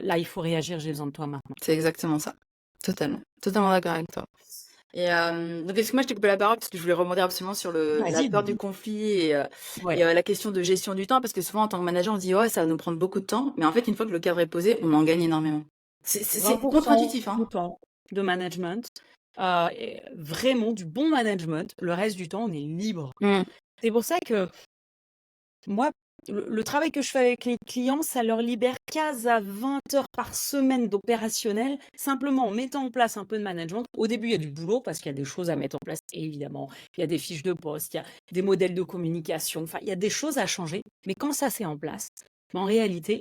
Là, il faut réagir, j'ai besoin de toi maintenant. C'est exactement ça. Totalement. Totalement d'accord avec toi. Et donc, excuse-moi, je t'ai coupé la parole parce que je voulais rebondir absolument sur la Vas-y, peur du vas-y. conflit Ouais. la question de gestion du temps, parce que souvent, en tant que manager, on se dit, ouais, ça va nous prendre beaucoup de temps, mais en fait, une fois que le cadre est posé, on en gagne énormément. C'est 20% contre-intuitif, hein. du temps de management, et vraiment du bon management. Le reste du temps, on est libre. Mm. C'est pour ça que moi, le travail que je fais avec les clients, ça leur libère 15 à 20 heures par semaine d'opérationnel, simplement en mettant en place un peu de management. Au début, il y a du boulot parce qu'il y a des choses à mettre en place, évidemment. Il y a des fiches de poste, il y a des modèles de communication, enfin, il y a des choses à changer. Mais quand ça c'est en place, en réalité,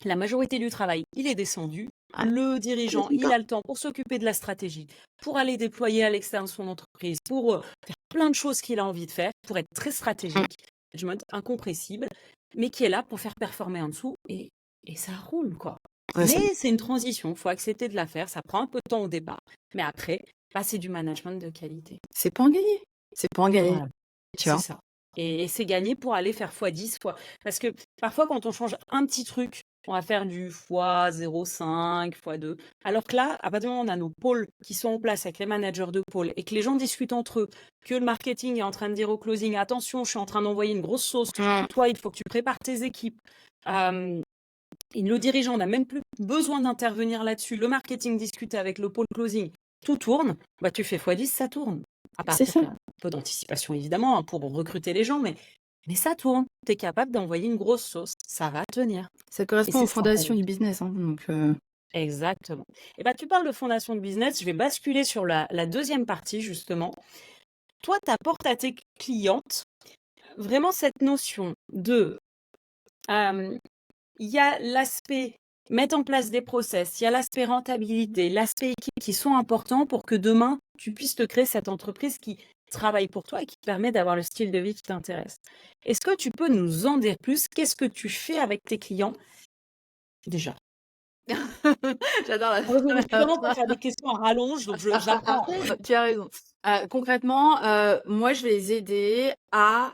la majorité du travail, il est descendu. Ouais, Le je suis dirigeant, il d'accord. a le temps pour s'occuper de la stratégie, pour aller déployer à l'externe son entreprise, pour faire plein de choses qu'il a envie de faire, pour être très Mm. stratégique, management incompressible, mais qui est là pour faire performer en dessous et ça roule, quoi. Ouais, Mais c'est une transition, il faut accepter de la faire, ça prend un peu de temps au départ, mais après, bah, c'est du management de qualité. c'est pas en gagner. C'est pas en gagner, Voilà, tu c'est vois. ça. Et c'est gagné pour aller faire x10 fois. Parce que parfois, quand on change un petit truc, on va faire du fois 0,5, fois 2. Alors que là, à partir du moment où on a nos pôles qui sont en place avec les managers de pôle et que les gens discutent entre eux, que le marketing est en train de dire au closing, attention, je suis en train d'envoyer une grosse sauce, Mm. toi, il faut que tu prépares tes équipes. Euh, et le dirigeant n'a même plus besoin d'intervenir là-dessus. Le marketing discute avec le pôle closing, tout tourne, bah tu fais x10, ça tourne. À C'est partir ça. d'un peu d'anticipation évidemment hein, pour recruter les gens, mais ça tourne. Tu es capable d'envoyer une grosse sauce, ça va tenir. Ça Et correspond c'est aux ça qu'on fondations veut. du business, hein, donc Exactement. Et bah tu parles de fondation de business, je vais basculer sur la deuxième partie justement. Toi, tu apportes à tes clientes vraiment cette notion de euh, il y a l'aspect mettre en place des process, il y a l'aspect rentabilité, l'aspect équipe qui sont importants pour que demain, tu puisses te créer cette entreprise qui travaille pour toi et qui te permet d'avoir le style de vie qui t'intéresse. Est-ce que tu peux nous en dire plus? Qu'est-ce que tu fais avec tes clients déjà? j'adore Je commence à faire des questions à rallonge, donc j'apprends. Tu as raison. Concrètement, moi, je vais les aider à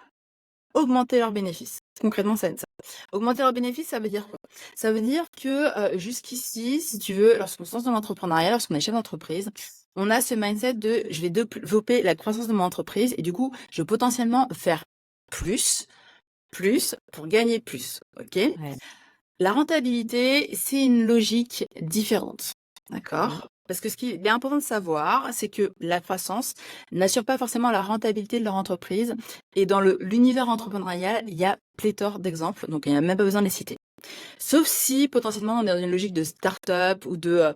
augmenter leurs bénéfices. Concrètement, ça va être ça. Augmenter leurs bénéfices, ça veut dire quoi? Ça veut dire que jusqu'ici, si tu veux, lorsqu'on se lance dans l'entrepreneuriat, lorsqu'on est chef d'entreprise, on a ce mindset de je vais développer la croissance de mon entreprise et du coup, je vais potentiellement faire plus, plus pour gagner plus. OK? Ouais. La rentabilité, c'est une logique différente. Mhm. D'accord? Parce que ce qui est important de savoir, c'est que la croissance n'assure pas forcément la rentabilité de leur entreprise. Et dans l'univers entrepreneurial, il y a pléthore d'exemples, donc il n'y a même pas besoin de les citer. Sauf si potentiellement on est dans une logique de start-up ou de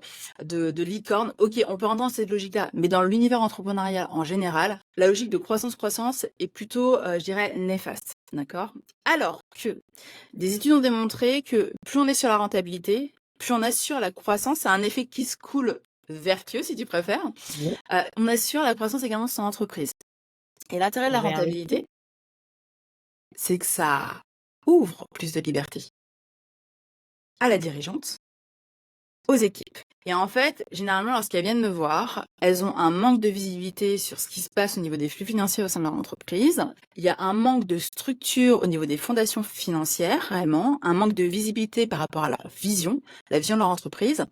licorne. Ok, on peut rentrer dans cette logique-là, mais dans l'univers entrepreneurial en général, la logique de croissance-croissance est plutôt, je dirais, néfaste. D'accord? Alors que des études ont démontré que plus on est sur la rentabilité, plus on assure la croissance, c'est un effet qui se coule vertueux si tu préfères. Ouais. On assure la croissance également de son entreprise. Et l'intérêt de la Vers les rentabilité, c'est que ça ouvre plus de liberté à la dirigeante, aux équipes. Et en fait, généralement, lorsqu'elles viennent me voir, elles ont un manque de visibilité sur ce qui se passe au niveau des flux financiers au sein de leur entreprise. Il y a un manque de structure au niveau des fondations financières, réellement, un manque de visibilité par rapport à leur vision, la vision de leur entreprise,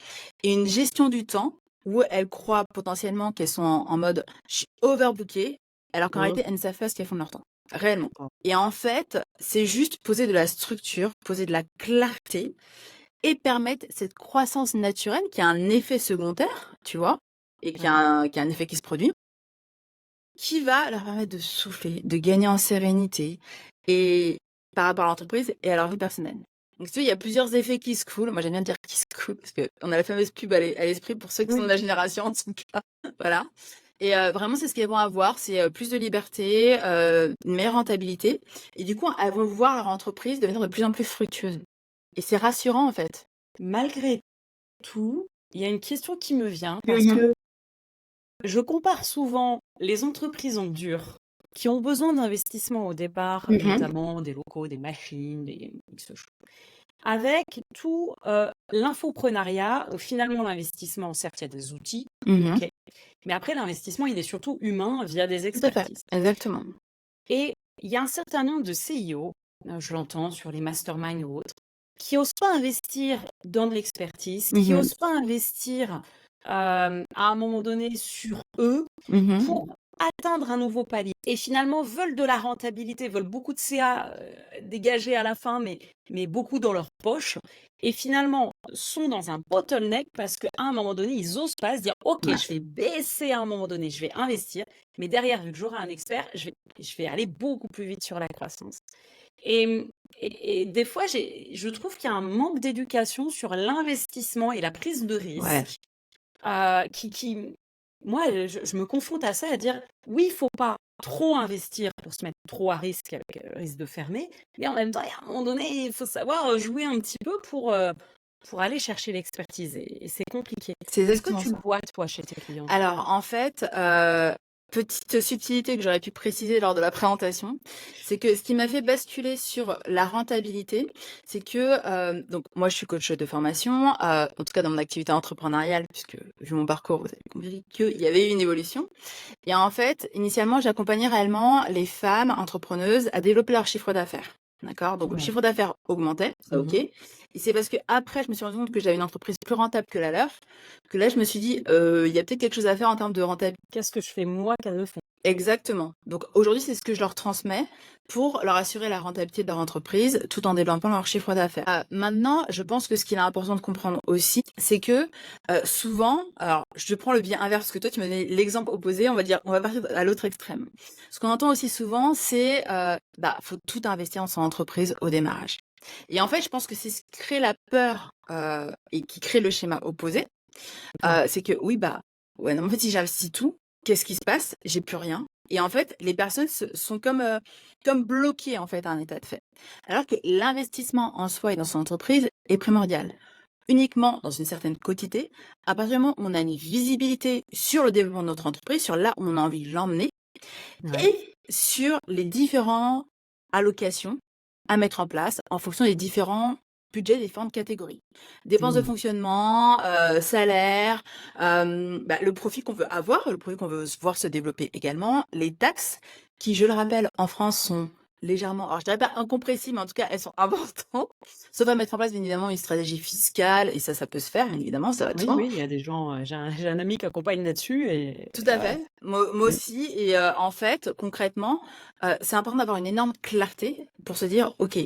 et une gestion du temps où elles croient potentiellement qu'elles sont en mode « je suis overbookée », alors qu'en réalité, elles ne savent pas ce qu'elles font de leur temps, réellement. Et en fait, c'est juste poser de la structure, poser de la clarté, et permettre cette croissance naturelle qui a un effet secondaire, tu vois, et qui a un effet qui se produit, qui va leur permettre de souffler, de gagner en sérénité et par rapport à l'entreprise et à leur vie personnelle. Donc, si tu veux, il y a plusieurs effets qui se coulent. Moi, j'aime bien dire qui se coulent parce qu'on a la fameuse pub à l'esprit pour ceux qui sont de Oui. la génération, en tout cas. Voilà. Et vraiment, c'est ce qu'elles vont avoir, c'est plus de liberté, une meilleure rentabilité. Et du coup, elles vont voir leur entreprise devenir de plus en plus fructueuse. Et c'est rassurant, en fait. Malgré tout, il y a une question qui me vient parce Mhm. que je compare souvent les entreprises en dur qui ont besoin d'investissement au départ, Mhm. notamment des locaux, des machines, des X choses, avec tout l'infoprenariat. Finalement, l'investissement, certes, il y a des outils, Mhm. ok, mais après, l'investissement, il est surtout humain via des Tout à fait, expertises. exactement. Et il y a un certain nombre de CIO, je l'entends sur les masterminds ou autres, qui osent pas investir dans de l'expertise, qui Mhm. osent pas investir à un moment donné sur eux Mhm. pour atteindre un nouveau palier. Et finalement, veulent de la rentabilité, veulent beaucoup de CA dégagés à la fin, mais beaucoup dans leur poche. Et finalement, sont dans un bottleneck parce qu'à un moment donné, ils osent pas se dire, OK, Ouais. je vais baisser à un moment donné, je vais investir. Mais derrière, vu que j'aurai un expert, je vais aller beaucoup plus vite sur la croissance. Et, et des fois, je trouve qu'il y a un manque d'éducation sur l'investissement et la prise de Ouais. risque qui, moi, je me confronte à ça, à dire, oui, il faut pas trop investir pour se mettre trop à risque avec le risque de fermer, mais en même temps, à un moment donné, il faut savoir jouer un petit peu pour aller chercher l'expertise. Et c'est compliqué. C'est Est-ce que exactement tu le ça. vois, toi, chez tes clients? Alors, en fait, petite subtilité que j'aurais pu préciser lors de la présentation, c'est que ce qui m'a fait basculer sur la rentabilité, c'est que, donc moi, je suis coach de formation, en tout cas dans mon activité entrepreneuriale, puisque vu mon parcours, vous avez compris qu'il y avait eu une évolution. Et en fait, initialement, j'accompagnais réellement les femmes entrepreneuses à développer leur chiffre d'affaires. D'accord? Donc, le Ouais. chiffre d'affaires augmentait, ça, ok. Mhm. Et c'est parce que après, je me suis rendu compte que j'avais une entreprise plus rentable que la leur, que là, je me suis dit, il y a peut-être quelque chose à faire en termes de rentabilité. Qu'est-ce que je fais moi qu'elles ne font? Exactement. Donc aujourd'hui, c'est ce que je leur transmets pour leur assurer la rentabilité de leur entreprise tout en développant leur chiffre d'affaires. Maintenant, je pense que ce qu'il est important de comprendre aussi, c'est que souvent, alors je prends le biais inverse parce que toi, tu m'as donné l'exemple opposé, on va dire, on va partir à l'autre extrême. Ce qu'on entend aussi souvent, c'est faut tout investir dans son entreprise au démarrage. Et en fait, je pense que c'est ce qui crée la peur et qui crée le schéma opposé. Ouais. C'est que oui, ouais, non, en fait, si j'investis tout, qu'est-ce qui se passe? J'ai plus rien. Et en fait, les personnes sont comme bloquées en fait à un état de fait. Alors que l'investissement en soi et dans son entreprise est primordial. Uniquement dans une certaine quotité, à partir du moment où on a une visibilité sur le développement de notre entreprise, sur là où on a envie de l'emmener, Ouais. et sur les différentes allocations à mettre en place en fonction des différents budgets des différentes catégories. Dépenses de Mhm. fonctionnement, salaire, le profit qu'on veut avoir, le profit qu'on veut voir se développer également, les taxes qui, je le rappelle, en France sont légèrement, alors je dirais pas incompressibles, mais en tout cas elles sont importantes, sauf à mettre en place bien évidemment une stratégie fiscale, et ça peut se faire, bien évidemment, ça va de Oui, soi. oui, il y a des gens, j'ai un ami qui accompagne là-dessus et Tout à fait. Moi mmh, aussi. Et en fait, concrètement, c'est important d'avoir une énorme clarté pour se dire, OK,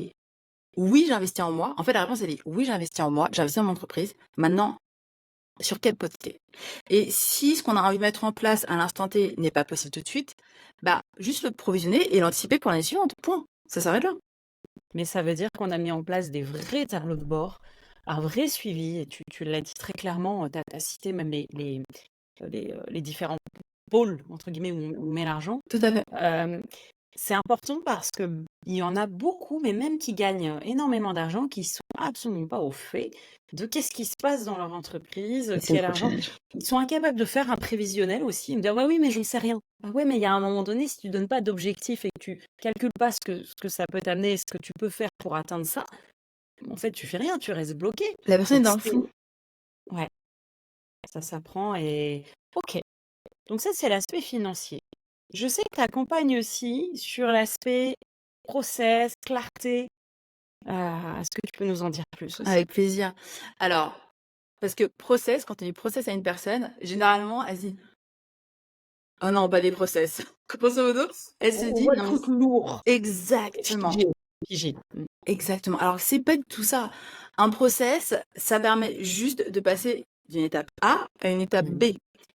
oui, j'investis en moi. En fait, la réponse, elle est oui, j'investis en moi, j'investis en mon entreprise. Maintenant, sur quelle quantité? Et si ce qu'on a envie de mettre en place à l'instant T n'est pas possible tout de suite, juste le provisionner et l'anticiper pour l'année suivante. Point. Ça s'arrête là. mais ça veut dire qu'on a mis en place des vrais tableaux de bord, un vrai suivi et tu l'as dit très clairement, tu as cité même les différents «pôles» entre guillemets où on met l'argent. Tout à fait. Hem, c'est important parce qu'il y en a beaucoup, mais même qui gagnent énormément d'argent, qui sont absolument pas au fait de qu'est-ce qui se passe dans leur entreprise, Et c'est le quel gros argent. challenge. Ils sont incapables de faire un prévisionnel aussi, ils me dire: «Bah oui, mais j'en sais rien». Bah ouais, mais il y a un moment donné, si tu donnes pas d'objectif et que tu calcules pas ce que ça peut t'amener, ce que tu peux faire pour atteindre ça, en fait, tu fais rien, tu restes bloqué. La personne est Donc dans le c'est flou. ouais, ça s'apprend et OK. Donc ça, c'est l'aspect financier. Je sais que tu accompagnes aussi sur l'aspect process, clarté. Est-ce que tu peux nous en dire plus aussi? Avec plaisir. Alors, parce que process, quand on dit process à une personne, généralement, elle se dit oh non, pas des process. Grosso modo, elle se On dit voit le non mais truc lourd et exactement, figé, figé. Mmh. exactement. Alors que c'est pas du tout ça. Un process, ça permet juste de passer d'une étape A à une étape Mmh. B.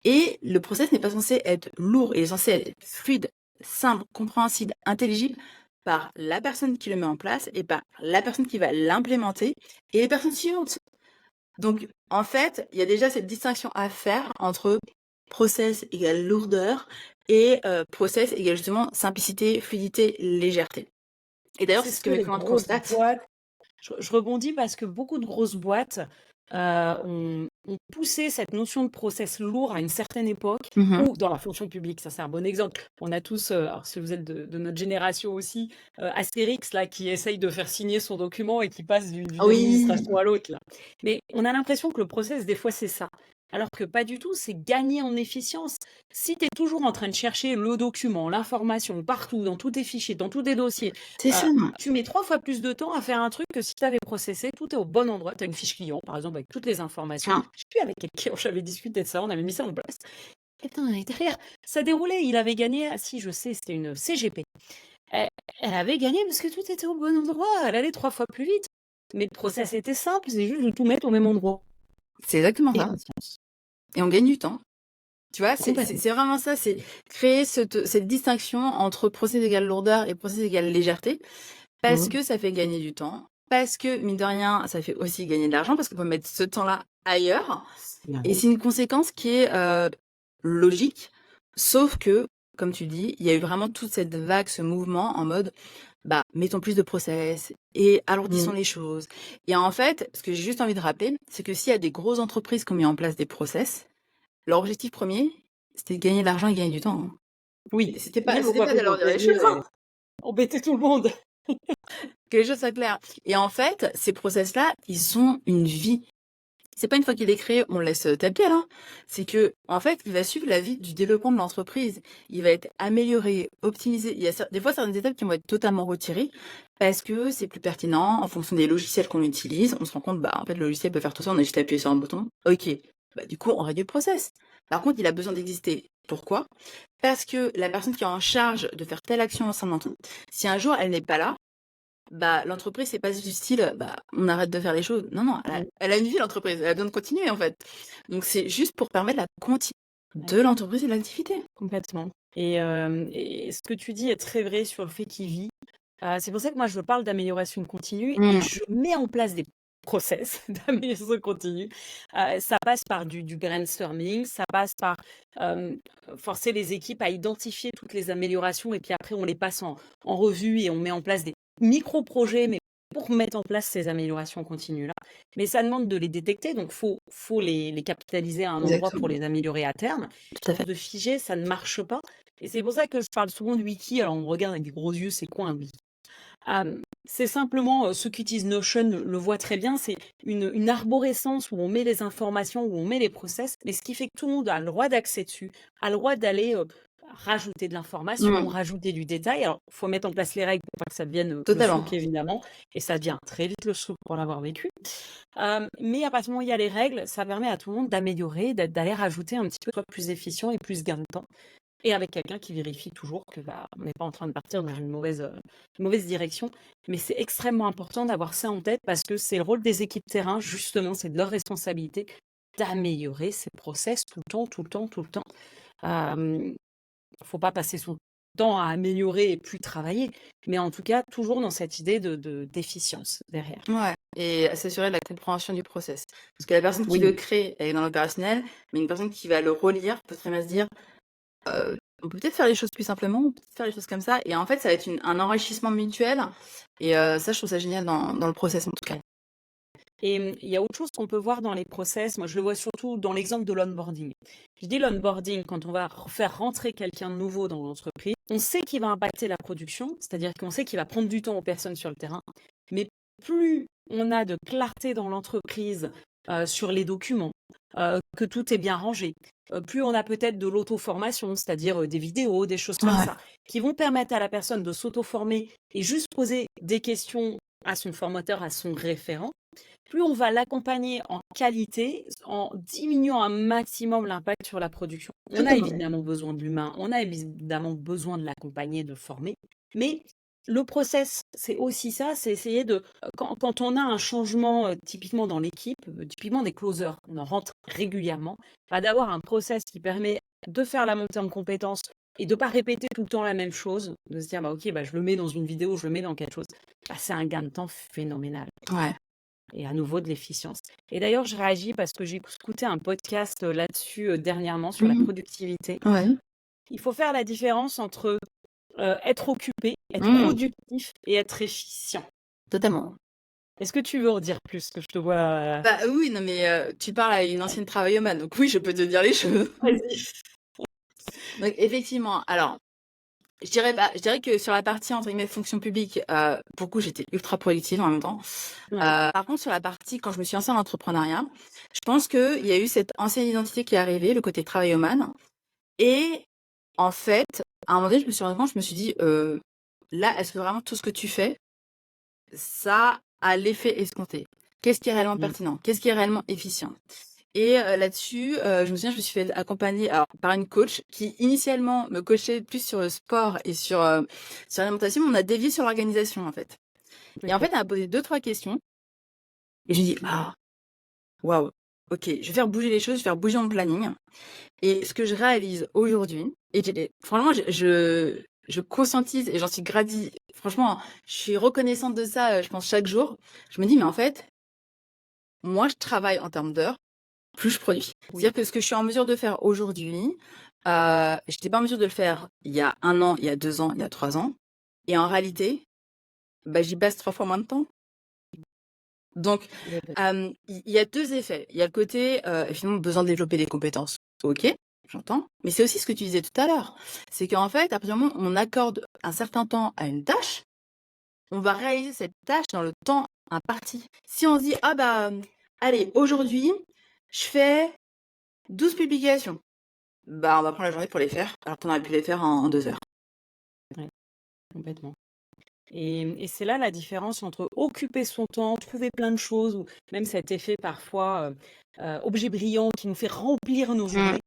Et le process n'est pas censé être lourd, il est censé être fluide, simple, compréhensible, intelligible par la personne qui le met en place et par la personne qui va l'implémenter et les personnes suivantes. Donc, en fait, il y a déjà cette distinction à faire entre process égale lourdeur et process égale justement simplicité, fluidité, légèreté. Et d'ailleurs, C'est c'est ce ce que que mes les clientes grosses constatent. boîtes je rebondis parce que beaucoup de grosses boîtes ont poussé cette notion de process lourd à une certaine époque, Mmh. ou dans la fonction publique, ça c'est un bon exemple. On a tous, alors si vous êtes de notre génération aussi, Astérix là qui essaye de faire signer son document et qui passe d'une Oui, administration à l'autre là. Mais on a l'impression que le process des fois c'est ça. Alors que pas du tout, c'est gagner en efficience. Si tu es toujours en train de chercher le document, l'information partout, dans tous tes fichiers, dans tous tes dossiers, c'est ça. tu mets 3 fois plus de temps à faire un truc que si tu avais processé, tout est au bon endroit. Tu as une fiche client, par exemple, avec toutes les informations. Tiens, Je sais plus avec qui j'avais discuté de ça, on avait mis ça en place. Et putain, et derrière, ça déroulait. Il avait gagné, ah si, je sais, c'était une CGP. Elle, elle avait gagné parce que tout était au bon endroit. Elle allait 3 fois plus vite. Mais le process était simple, c'est juste de tout mettre au même endroit. c'est exactement ça Efficience. et on gagne du temps. Tu vois? C'est c'est Complètement. c'est vraiment ça, c'est créer cette distinction entre process égale lourdeur et process égale légèreté, parce Mhm. que ça fait gagner du temps, parce que mine de rien, ça fait aussi gagner de l'argent, parce qu'on peut mettre ce temps-là ailleurs et Évidemment. c'est une conséquence qui est, logique, sauf que, comme tu dis, il y a eu vraiment toute cette vague, ce mouvement en mode, bah, mettons plus de process et alourdissons Mhm. les choses et en fait, ce que j'ai juste envie de rappeler, c'est que s'il y a des grosses entreprises qui ont mis en place des process, leur objectif premier, c'était de gagner de l'argent et gagner du temps, hein. Oui, C'était il pas ne faut c'était pas pas payer au d'alourdir les plaisir choses, et hein, embêter tout le monde. que les choses soient claires et en fait, ces process-là, ils ont une vie. C'est pas une fois qu'il est créé, on le laisse, tel quel, hein. C'est que, en fait, il va suivre la vie du développement de l'entreprise. Il va être amélioré, optimisé. Il y a des fois certaines étapes qui vont être totalement retirées parce que c'est plus pertinent en fonction des logiciels qu'on utilise. On se rend compte, bah, en fait, le logiciel peut faire tout ça, on a juste à appuyer sur un bouton. OK. Bah, du coup, on réduit le process. Par contre, il a besoin d'exister. Pourquoi? Parce que la personne qui est en charge de faire telle action au sein de l'entreprise, si un jour elle n'est pas là, bah, l'entreprise, c'est pas du style, bah, on arrête de faire les choses. Non, non, elle a une vie, l'entreprise, elle a besoin de continuer, en fait. Donc c'est juste pour permettre la continuité Ouais. de l'entreprise et de l'activité. Complètement. Et ce que tu dis est très vrai sur le fait qu'il vit. C'est pour ça que moi je parle d'amélioration continue et Mmh. je mets en place des process d'amélioration continue. Ça passe par du brainstorming, ça passe par euh, forcer les équipes à identifier toutes les améliorations et puis après on les passe en revue et on met en place des micro-projets, mais pour mettre en place ces améliorations continues-là. Mais ça demande de les détecter, donc faut les capitaliser à un endroit pour Exactement, les améliorer à terme. tout à Force fait. de figer, ça ne marche pas. Et c'est pour ça que je parle souvent de wiki. Alors, on me regarde avec des gros yeux, c'est quoi un wiki? C'est simplement, ceux qui utilisent Notion le voient très bien, c'est une arborescence où on met les informations, où on met les process, mais ce qui fait que tout le monde a le droit d'accès dessus, a le droit d'aller rajouter de l'information, Mmh. rajouter du détail. Alors, il faut mettre en place les règles pour pas que ça devienne le souk, Totalement. évidemment, et ça devient très vite le souk pour l'avoir vécu. Mais à partir du moment où il y a les règles, ça permet à tout le monde d'améliorer, d'aller rajouter un petit peu, soit plus efficient et plus gain de temps. Et avec quelqu'un qui vérifie toujours que bah, on n'est pas en train de partir dans une mauvaise direction. Mais c'est extrêmement important d'avoir ça en tête parce que c'est le rôle des équipes terrain, justement, c'est de leur responsabilité d'améliorer ces process tout le temps, tout le temps, tout le temps. Il ne faut pas passer son temps à améliorer et plus travailler, mais en tout cas, toujours dans cette idée d'efficience derrière. Ouais et à s'assurer de la compréhension du process. Parce que la personne qui le Oui, crée, elle est dans l'opérationnel, mais une personne qui va le relire peut très bien se dire: on peut peut-être faire les choses plus simplement, on peut peut-être faire les choses comme ça» et en fait, ça va être un enrichissement mutuel et ça, je trouve ça génial dans le process, en tout cas. et il y a autre chose qu'on peut voir dans les process. Moi, je le vois surtout dans l'exemple de l'onboarding. Je dis l'onboarding, quand on va faire rentrer quelqu'un de nouveau dans l'entreprise, on sait qu'il va impacter la production, c'est-à-dire qu'on sait qu'il va prendre du temps aux personnes sur le terrain. Mais plus on a de clarté dans l'entreprise sur les documents, que tout est bien rangé, plus on a peut-être de l'auto-formation, c'est-à-dire des vidéos, des choses comme Ouais. ça, qui vont permettre à la personne de s'auto-former et juste poser des questions à son formateur, à son référent, plus on va l'accompagner en qualité, en diminuant un maximum l'impact sur la production. On a Totalement. évidemment besoin de l'humain, on a évidemment besoin de l'accompagner, de le former, mais le process, c'est aussi ça, c'est essayer de, quand on a un changement typiquement dans l'équipe, typiquement des closers, on en rentre régulièrement, bah, d'avoir un process qui permet de faire la montée en compétences et de pas répéter tout le temps la même chose, de se dire: «Bah, OK, bah, je le mets dans une vidéo, je le mets dans quelque chose». Bah, c'est un gain de temps phénoménal Ouais. et à nouveau de l'efficience. Et d'ailleurs, je réagis parce que j'ai écouté un podcast, là-dessus, dernièrement sur la Mmh. productivité. Ouais. Il faut faire la différence entre, être occupé, être Mmh. productif et être efficient. Totalement. Est-ce que tu veux en dire plus? Que je te vois, Bah, oui, non, mais tu parles à une ancienne travaillomane, donc oui, je peux te dire les choses. vas-y. Donc effectivement, alors, je dirais que sur la partie, entre guillemets, fonction publique, pour le coup, j'étais ultra productive en même temps. Ouais. Par contre, sur la partie quand je me suis lancée dans l'entrepreneuriat, je pense qu'il y a eu cette ancienne identité qui est arrivée, le côté travaillomane et en fait, à un moment donné, je me suis rendu compte, je me suis dit: «Là, est-ce que vraiment tout ce que tu fais, ça a l'effet escompté? Qu'est-ce qui est réellement Mmh. pertinent? Qu'est-ce qui est réellement efficient?» Et là-dessus, je me souviens, je me suis fait accompagner alors par une coach qui initialement me coachait plus sur le sport et sur l'alimentation, mais on a dévié sur l'organisation, en fait. Et en OK. fait, elle m'a posé 2-3 questions et je me dis: «Ah, waouh, OK, je vais faire bouger les choses, je vais faire bouger mon planning». Et ce que je réalise aujourd'hui et franchement, je conscientise et j'en suis franchement, je suis reconnaissante de ça, je pense chaque jour. Je me dis: «Mais en fait, moins je travaille en termes d'heures, plus je produis». Oui. C'est-à-dire que ce que je suis en mesure de faire aujourd'hui, j'étais pas en mesure de le faire il y a 1 an, il y a 2 ans, il y a 3 ans et en réalité, bah, j'y passe 3 fois moins de temps. Donc, il y a 2 effets. Il y a le côté, effectivement, besoin de développer des compétences. OK, j'entends. Mais c'est aussi ce que tu disais tout à l'heure. C'est qu'en fait, à partir du moment où on accorde un certain temps à une tâche, on va réaliser cette tâche dans le temps imparti. Si on se dit: «Ah bah, allez, aujourd'hui, je fais 12 publications», bah, on va prendre la journée pour les faire, alors qu'on aurait pu les faire en 2 heures. Ouais, complètement. Et c'est là la différence entre occuper son temps, trouver plein de choses ou même cet effet parfois, objet brillant qui nous fait remplir nos Mmh. journées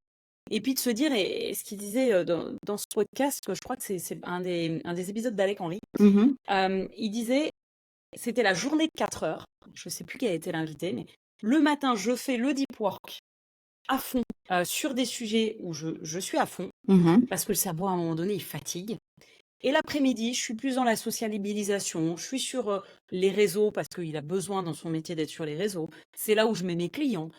et puis de se dire et ce qu'il disait, dans ce podcast, que je crois que c'est un des épisodes d'Alec Henry, Mmh. il disait: «C'était la journée de 4 heures», je sais plus qui a été l'invité, mais le matin, je fais le deep work à fond, sur des sujets où je suis à fond Mmh. parce que le cerveau, à un moment donné, il fatigue. Et l'après-midi, je suis plus dans la sociabilisation, je suis sur, les réseaux parce qu'il a besoin dans son métier d'être sur les réseaux. C'est là où je mets mes clients,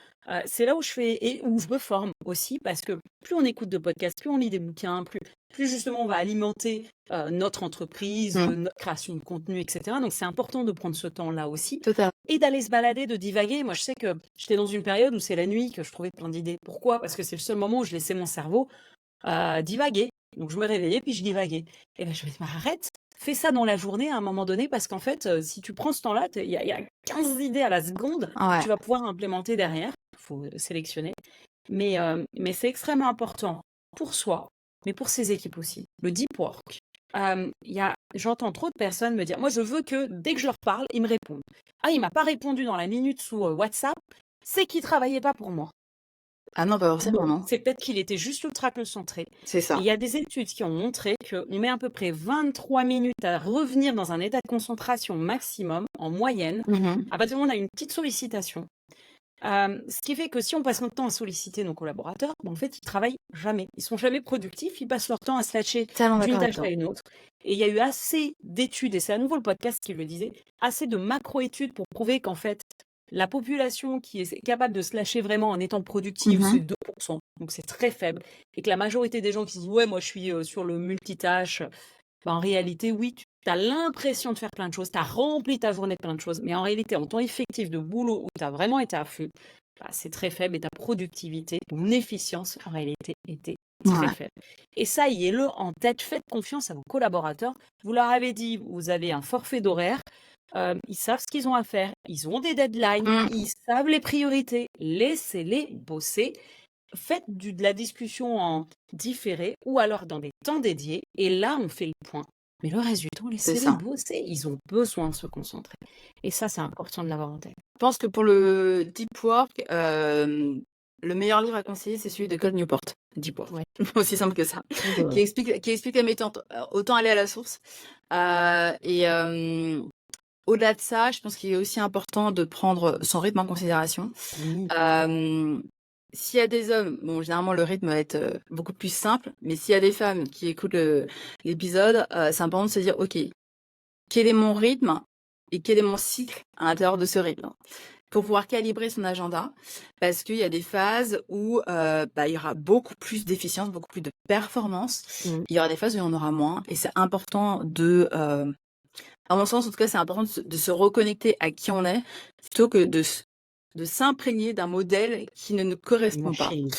c'est là où je fais et où je me forme aussi parce que plus on écoute de podcasts, plus on lit des bouquins, plus justement on va alimenter, notre entreprise, Mmh. notre création de contenu et cetera. Donc c'est important de prendre ce temps-là aussi Total. et d'aller se balader, de divaguer. Moi, je sais que j'étais dans une période où c'est la nuit que je trouvais plein d'idées. Pourquoi? Parce que c'est le seul moment où je laissais mon cerveau divaguer. Donc je me réveillais, puis je divaguais. Et là, je me dis: «Mais arrête, fais ça dans la journée à un moment donné parce qu'en fait, si tu prends ce temps-là, il y a 15 idées à la seconde que Ouais. tu vas pouvoir implémenter derrière». Il faut sélectionner. Mais c'est extrêmement important pour soi, mais pour ses équipes aussi. Le deep work. J'entends trop de personnes me dire: «Moi, je veux que dès que je leur parle, ils me répondent. Ah, il m'a pas répondu dans la minute sous, WhatsApp, c'est qu'il travaillait pas pour moi». Ah non, pas forcément, Non, non. c'est peut-être qu'il était juste ultra concentré. C'est Et ça. il y a des études qui ont montré qu'on met à peu près 23 minutes à revenir dans un état de concentration maximum, en moyenne, Mmh. à partir du moment où on a une petite sollicitation. Ce qui fait que si on passe notre temps à solliciter nos collaborateurs, ben, en fait, ils travaillent jamais. Ils sont jamais productifs, ils passent leur temps à se lâcher Totalement d'une d'accord avec tâche toi. à une autre. Et il y a eu assez d'études, et c'est à nouveau le podcast qui le disait, assez de macro-études pour prouver qu'en fait, la population qui est capable de se lâcher vraiment en étant productive, c'est Mmh. 2%. Donc c'est très faible. Et que la majorité des gens qui disent: «Ouais, moi je suis sur le multitâche», ben, en réalité, oui, tu as l'impression de faire plein de choses, tu as rempli ta journée de plein de choses, mais en réalité, en temps effectif de boulot où tu as vraiment été à fond, bah, c'est très faible et ta productivité, ton efficience, en réalité, était très Ouais. faible. Et ça, ayez-le en tête, faites confiance à vos collaborateurs. Vous leur avez dit, vous avez un forfait d'horaire, ils savent ce qu'ils ont à faire, ils ont des deadlines, Mmh. ils savent les priorités, laissez-les bosser. Faites de la discussion en différé ou alors dans des temps dédiés et là, on fait le point. Mais le reste du temps, C'est laissez-les ça. bosser. Ils ont besoin de se concentrer. Et ça, c'est important de l'avoir en tête. Je pense que pour le deep work, le meilleur livre à conseiller, c'est celui de Cal Newport, Deep Work. Ouais. Aussi simple que ça. Mmh. Qui explique la méthode. Autant aller à la source. Et au-delà de ça, je pense qu'il est aussi important de prendre son rythme en considération. Oui. Hem, s'il y a des hommes, bon, généralement, le rythme va être beaucoup plus simple, mais s'il y a des femmes qui écoutent l'épisode, c'est important de se dire, OK, quel est mon rythme et quel est mon cycle à l'intérieur de ce rythme? Pour pouvoir calibrer son agenda, parce qu'il y a des phases où il y aura beaucoup plus d'efficience, beaucoup plus de performance. Mmh. Il y aura des phases où il y en aura moins, et c'est important à mon sens, en tout cas, c'est important de se reconnecter à qui on est, plutôt que de s'imprégner d'un modèle qui ne nous Une correspond pas. machine.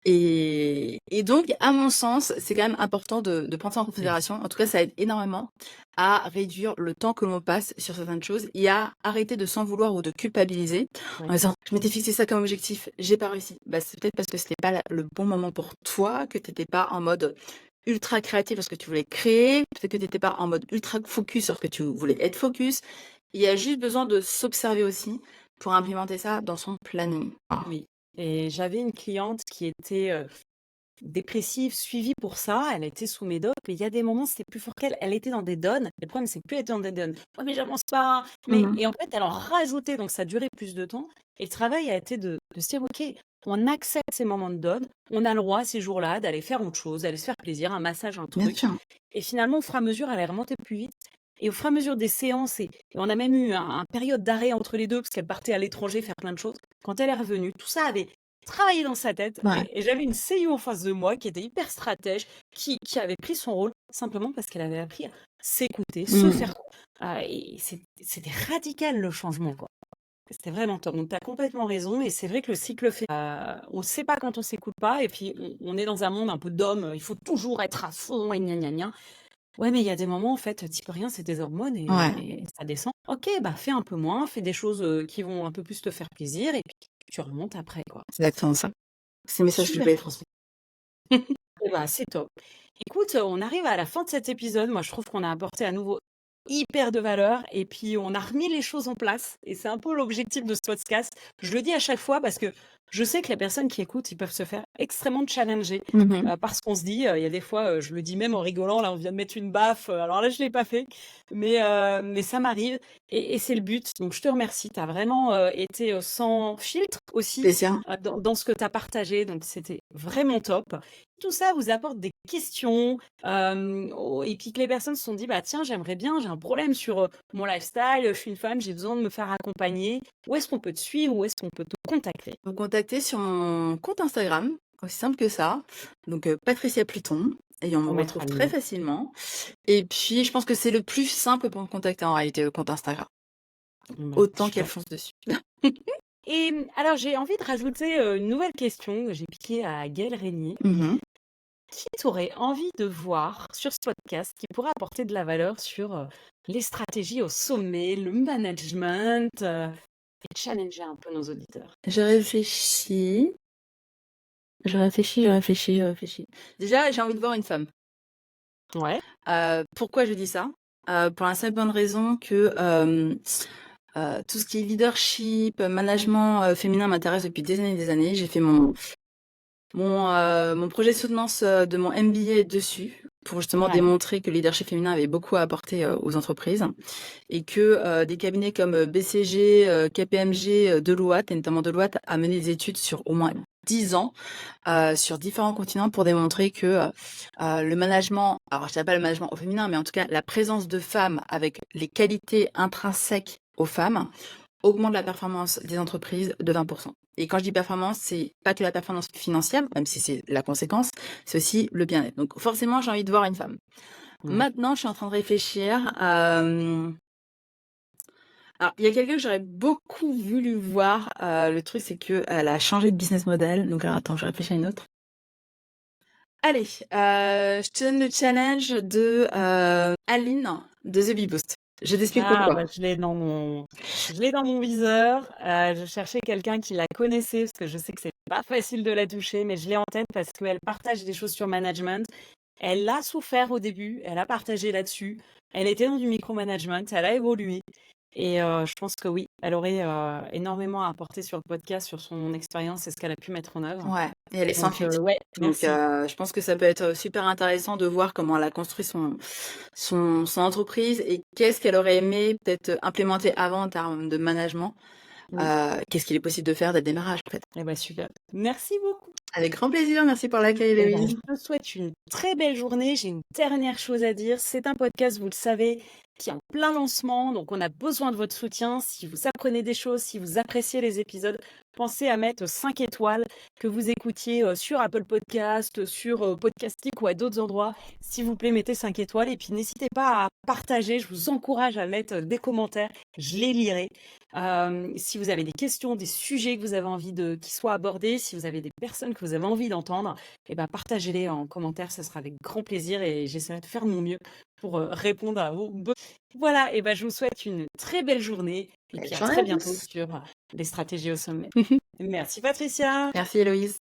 Et donc, à mon sens, c'est quand même important de prendre ça en Mmh. considération. En tout cas, ça aide énormément à réduire le temps que l'on passe sur certaines choses et à arrêter de s'en vouloir ou de culpabiliser en Ouais. disant: «Je m'étais fixé ça comme objectif, j'ai pas réussi». Bah, c'est peut-être parce que c'était pas le bon moment pour toi, que tu étais pas en mode ultra créatif parce que tu voulais créer, peut-être que tu étais pas en mode ultra focus parce que tu voulais être focus. Il y a juste besoin de s'observer aussi pour implémenter ça dans son planning. Oui, et j'avais une cliente qui était, dépressive, suivie pour ça. Elle était sous médoc, mais il y a des moments, c'était plus fort qu'elle. Elle était dans des downs. Le problème, c'est que plus elle était dans des downs. «Ouais, mais j'avance pas, mais» Mmh. et en fait, elle en rajoutait, donc ça durait plus de temps, et le travail a été de se dire: «OK, on accepte ces moments de down. On a le droit, ces jours-là, d'aller faire autre chose, d'aller se faire plaisir, un massage, un Bien truc», sûr. et finalement, au fur et à mesure, elle est remontée plus vite, et au fur et à mesure des séances, et on a même eu un période d'arrêt entre les 2 parce qu'elle partait à l'étranger faire plein de choses. Quand elle est revenue, tout ça avait travaillé dans sa tête, Ouais. et j'avais une CIO en face de moi qui était hyper stratège, qui avait pris son rôle simplement parce qu'elle avait appris à s'écouter, se Mmh. faire et c'était radical le changement, quoi. C'était vraiment top. Donc tu as complètement raison, et c'est vrai que le cycle fait on ne sait pas quand on s'écoute pas, et puis on est dans un monde un peu d'hommes, il faut toujours être à fond et gna gna gna. Ouais, mais il y a des moments, en fait, tu peux rien, c'est tes hormones, Ouais, et ça descend. OK, bah, fais un peu moins, fais des choses, qui vont un peu plus te faire plaisir, et puis tu remontes après, quoi. c'est exactement ça. C'est le message que je Super. voulais transmettre. Eh bah, c'est top. Écoute, on arrive à la fin de cet épisode. Moi, je trouve qu'on a apporté à nouveau hyper de valeur, et puis on a remis les choses en place, et c'est un peu l'objectif de ce podcast. Je le dis à chaque fois parce que je sais que les personnes qui écoutent, ils peuvent se faire extrêmement challenger, Mmh. parce qu'on se dit, il y a des fois, je le dis même en rigolant, là, on vient de mettre une baffe, alors là, je l'ai pas fait, mais ça m'arrive, et c'est le but. Donc je te remercie. Tu as vraiment, été, sans filtre aussi, Plaisir. dans ce que tu as partagé, donc c'était vraiment top. Tout ça vous apporte des questions, et puis que les personnes se sont dit: «Bah, tiens, j'aimerais bien, j'ai un problème sur, mon lifestyle, je suis une femme, j'ai besoin de me faire accompagner». Où est-ce qu'on peut te suivre? Où est-ce qu'on peut te contacter? Vous me contactez sur mon compte Instagram, aussi simple que ça, donc Patricia Pluton, et on me On retrouve mettra le très lien. facilement. Et puis je pense que c'est le plus simple pour me contacter en réalité, le compte Instagram, Bon, bah, autant qu'elle super. fonce dessus. Et alors j'ai envie de rajouter, une nouvelle question que j'ai piquée à Gaëlle Régnier. Mmh. Qui tu aurais envie de voir sur ce podcast qui pourrait apporter de la valeur sur, les stratégies au sommet, le management, et challenger un peu nos auditeurs? Je réfléchis, je réfléchis. Déjà, j'ai envie de voir une femme. Ouais. Pourquoi je dis ça? Pour la simple bonne raison que, tout ce qui est leadership, management, féminin m'intéresse depuis des années et des années. J'ai fait mon projet de soutenance, de mon MBA dessus, pour justement Ouais. démontrer que le leadership féminin avait beaucoup à apporter, aux entreprises, et que, des cabinets comme, BCG, KPMG, Deloitte, et notamment Deloitte a mené des études sur au moins 10 ans, sur différents continents, pour démontrer que, le management, alors je dirais pas le management au féminin, mais en tout cas la présence de femmes avec les qualités intrinsèques aux femmes augmente la performance des entreprises de 20. Et quand je dis performance, c'est pas que la performance financière, même si c'est la conséquence, c'est aussi le bien-être. Donc forcément, j'ai envie de voir une femme. Ouais. Maintenant, je suis en train de réfléchir. Alors, il y a quelqu'un que j'aurais beaucoup voulu voir. Le truc, c'est qu'elle a changé de business model. Donc, alors, attends, je réfléchis à une autre. Allez, je te donne le challenge de Aline de The Bee Boost. Je t'explique Ah, pourquoi. bah, je l'ai dans mon viseur. Je cherchais quelqu'un qui la connaissait parce que je sais que c'est pas facile de la toucher, mais je l'ai en tête parce qu'elle partage des choses sur management. Elle a souffert au début, elle a partagé là-dessus. Elle était dans du micromanagement, elle a évolué, et je pense que oui, elle aurait, énormément à apporter sur le podcast, sur son expérience et ce qu'elle a pu mettre en œuvre. Ouais, et elle est sans Donc filtre. ouais, Donc, merci. je pense que ça peut être super intéressant de voir comment elle a construit son entreprise et qu'est-ce qu'elle aurait aimé peut-être implémenter avant en termes de management. Oui. qu'est-ce qu'il est possible de faire dès le démarrage, en fait. Eh ben, super. Merci beaucoup. Avec grand plaisir, merci pour l'accueil, Eh ben, je Héloïse. te souhaite une très belle journée. J'ai une dernière chose à dire. C'est un podcast, vous le savez, qui est en plein lancement. Donc, on a besoin de votre soutien. Si vous apprenez des choses, si vous appréciez les épisodes, pensez à mettre 5 étoiles, que vous écoutiez sur Apple Podcast, sur Podcastic ou à d'autres endroits. S'il vous plaît, mettez 5 étoiles. Et puis, n'hésitez pas à partager. Je vous encourage à mettre des commentaires. Je les lirai. Si vous avez des questions, des sujets que vous avez envie qu'ils soient abordés, si vous avez des personnes que vous avez envie d'entendre, eh ben, partagez-les en commentaire, ce sera avec grand plaisir et j'essaierai de faire de mon mieux pour répondre à vos besoins. Voilà, et ben, je vous souhaite une très belle journée et Belle puis à journée très à bientôt tous. sur les stratégies au sommet. Merci Patricia. Merci, Héloïse.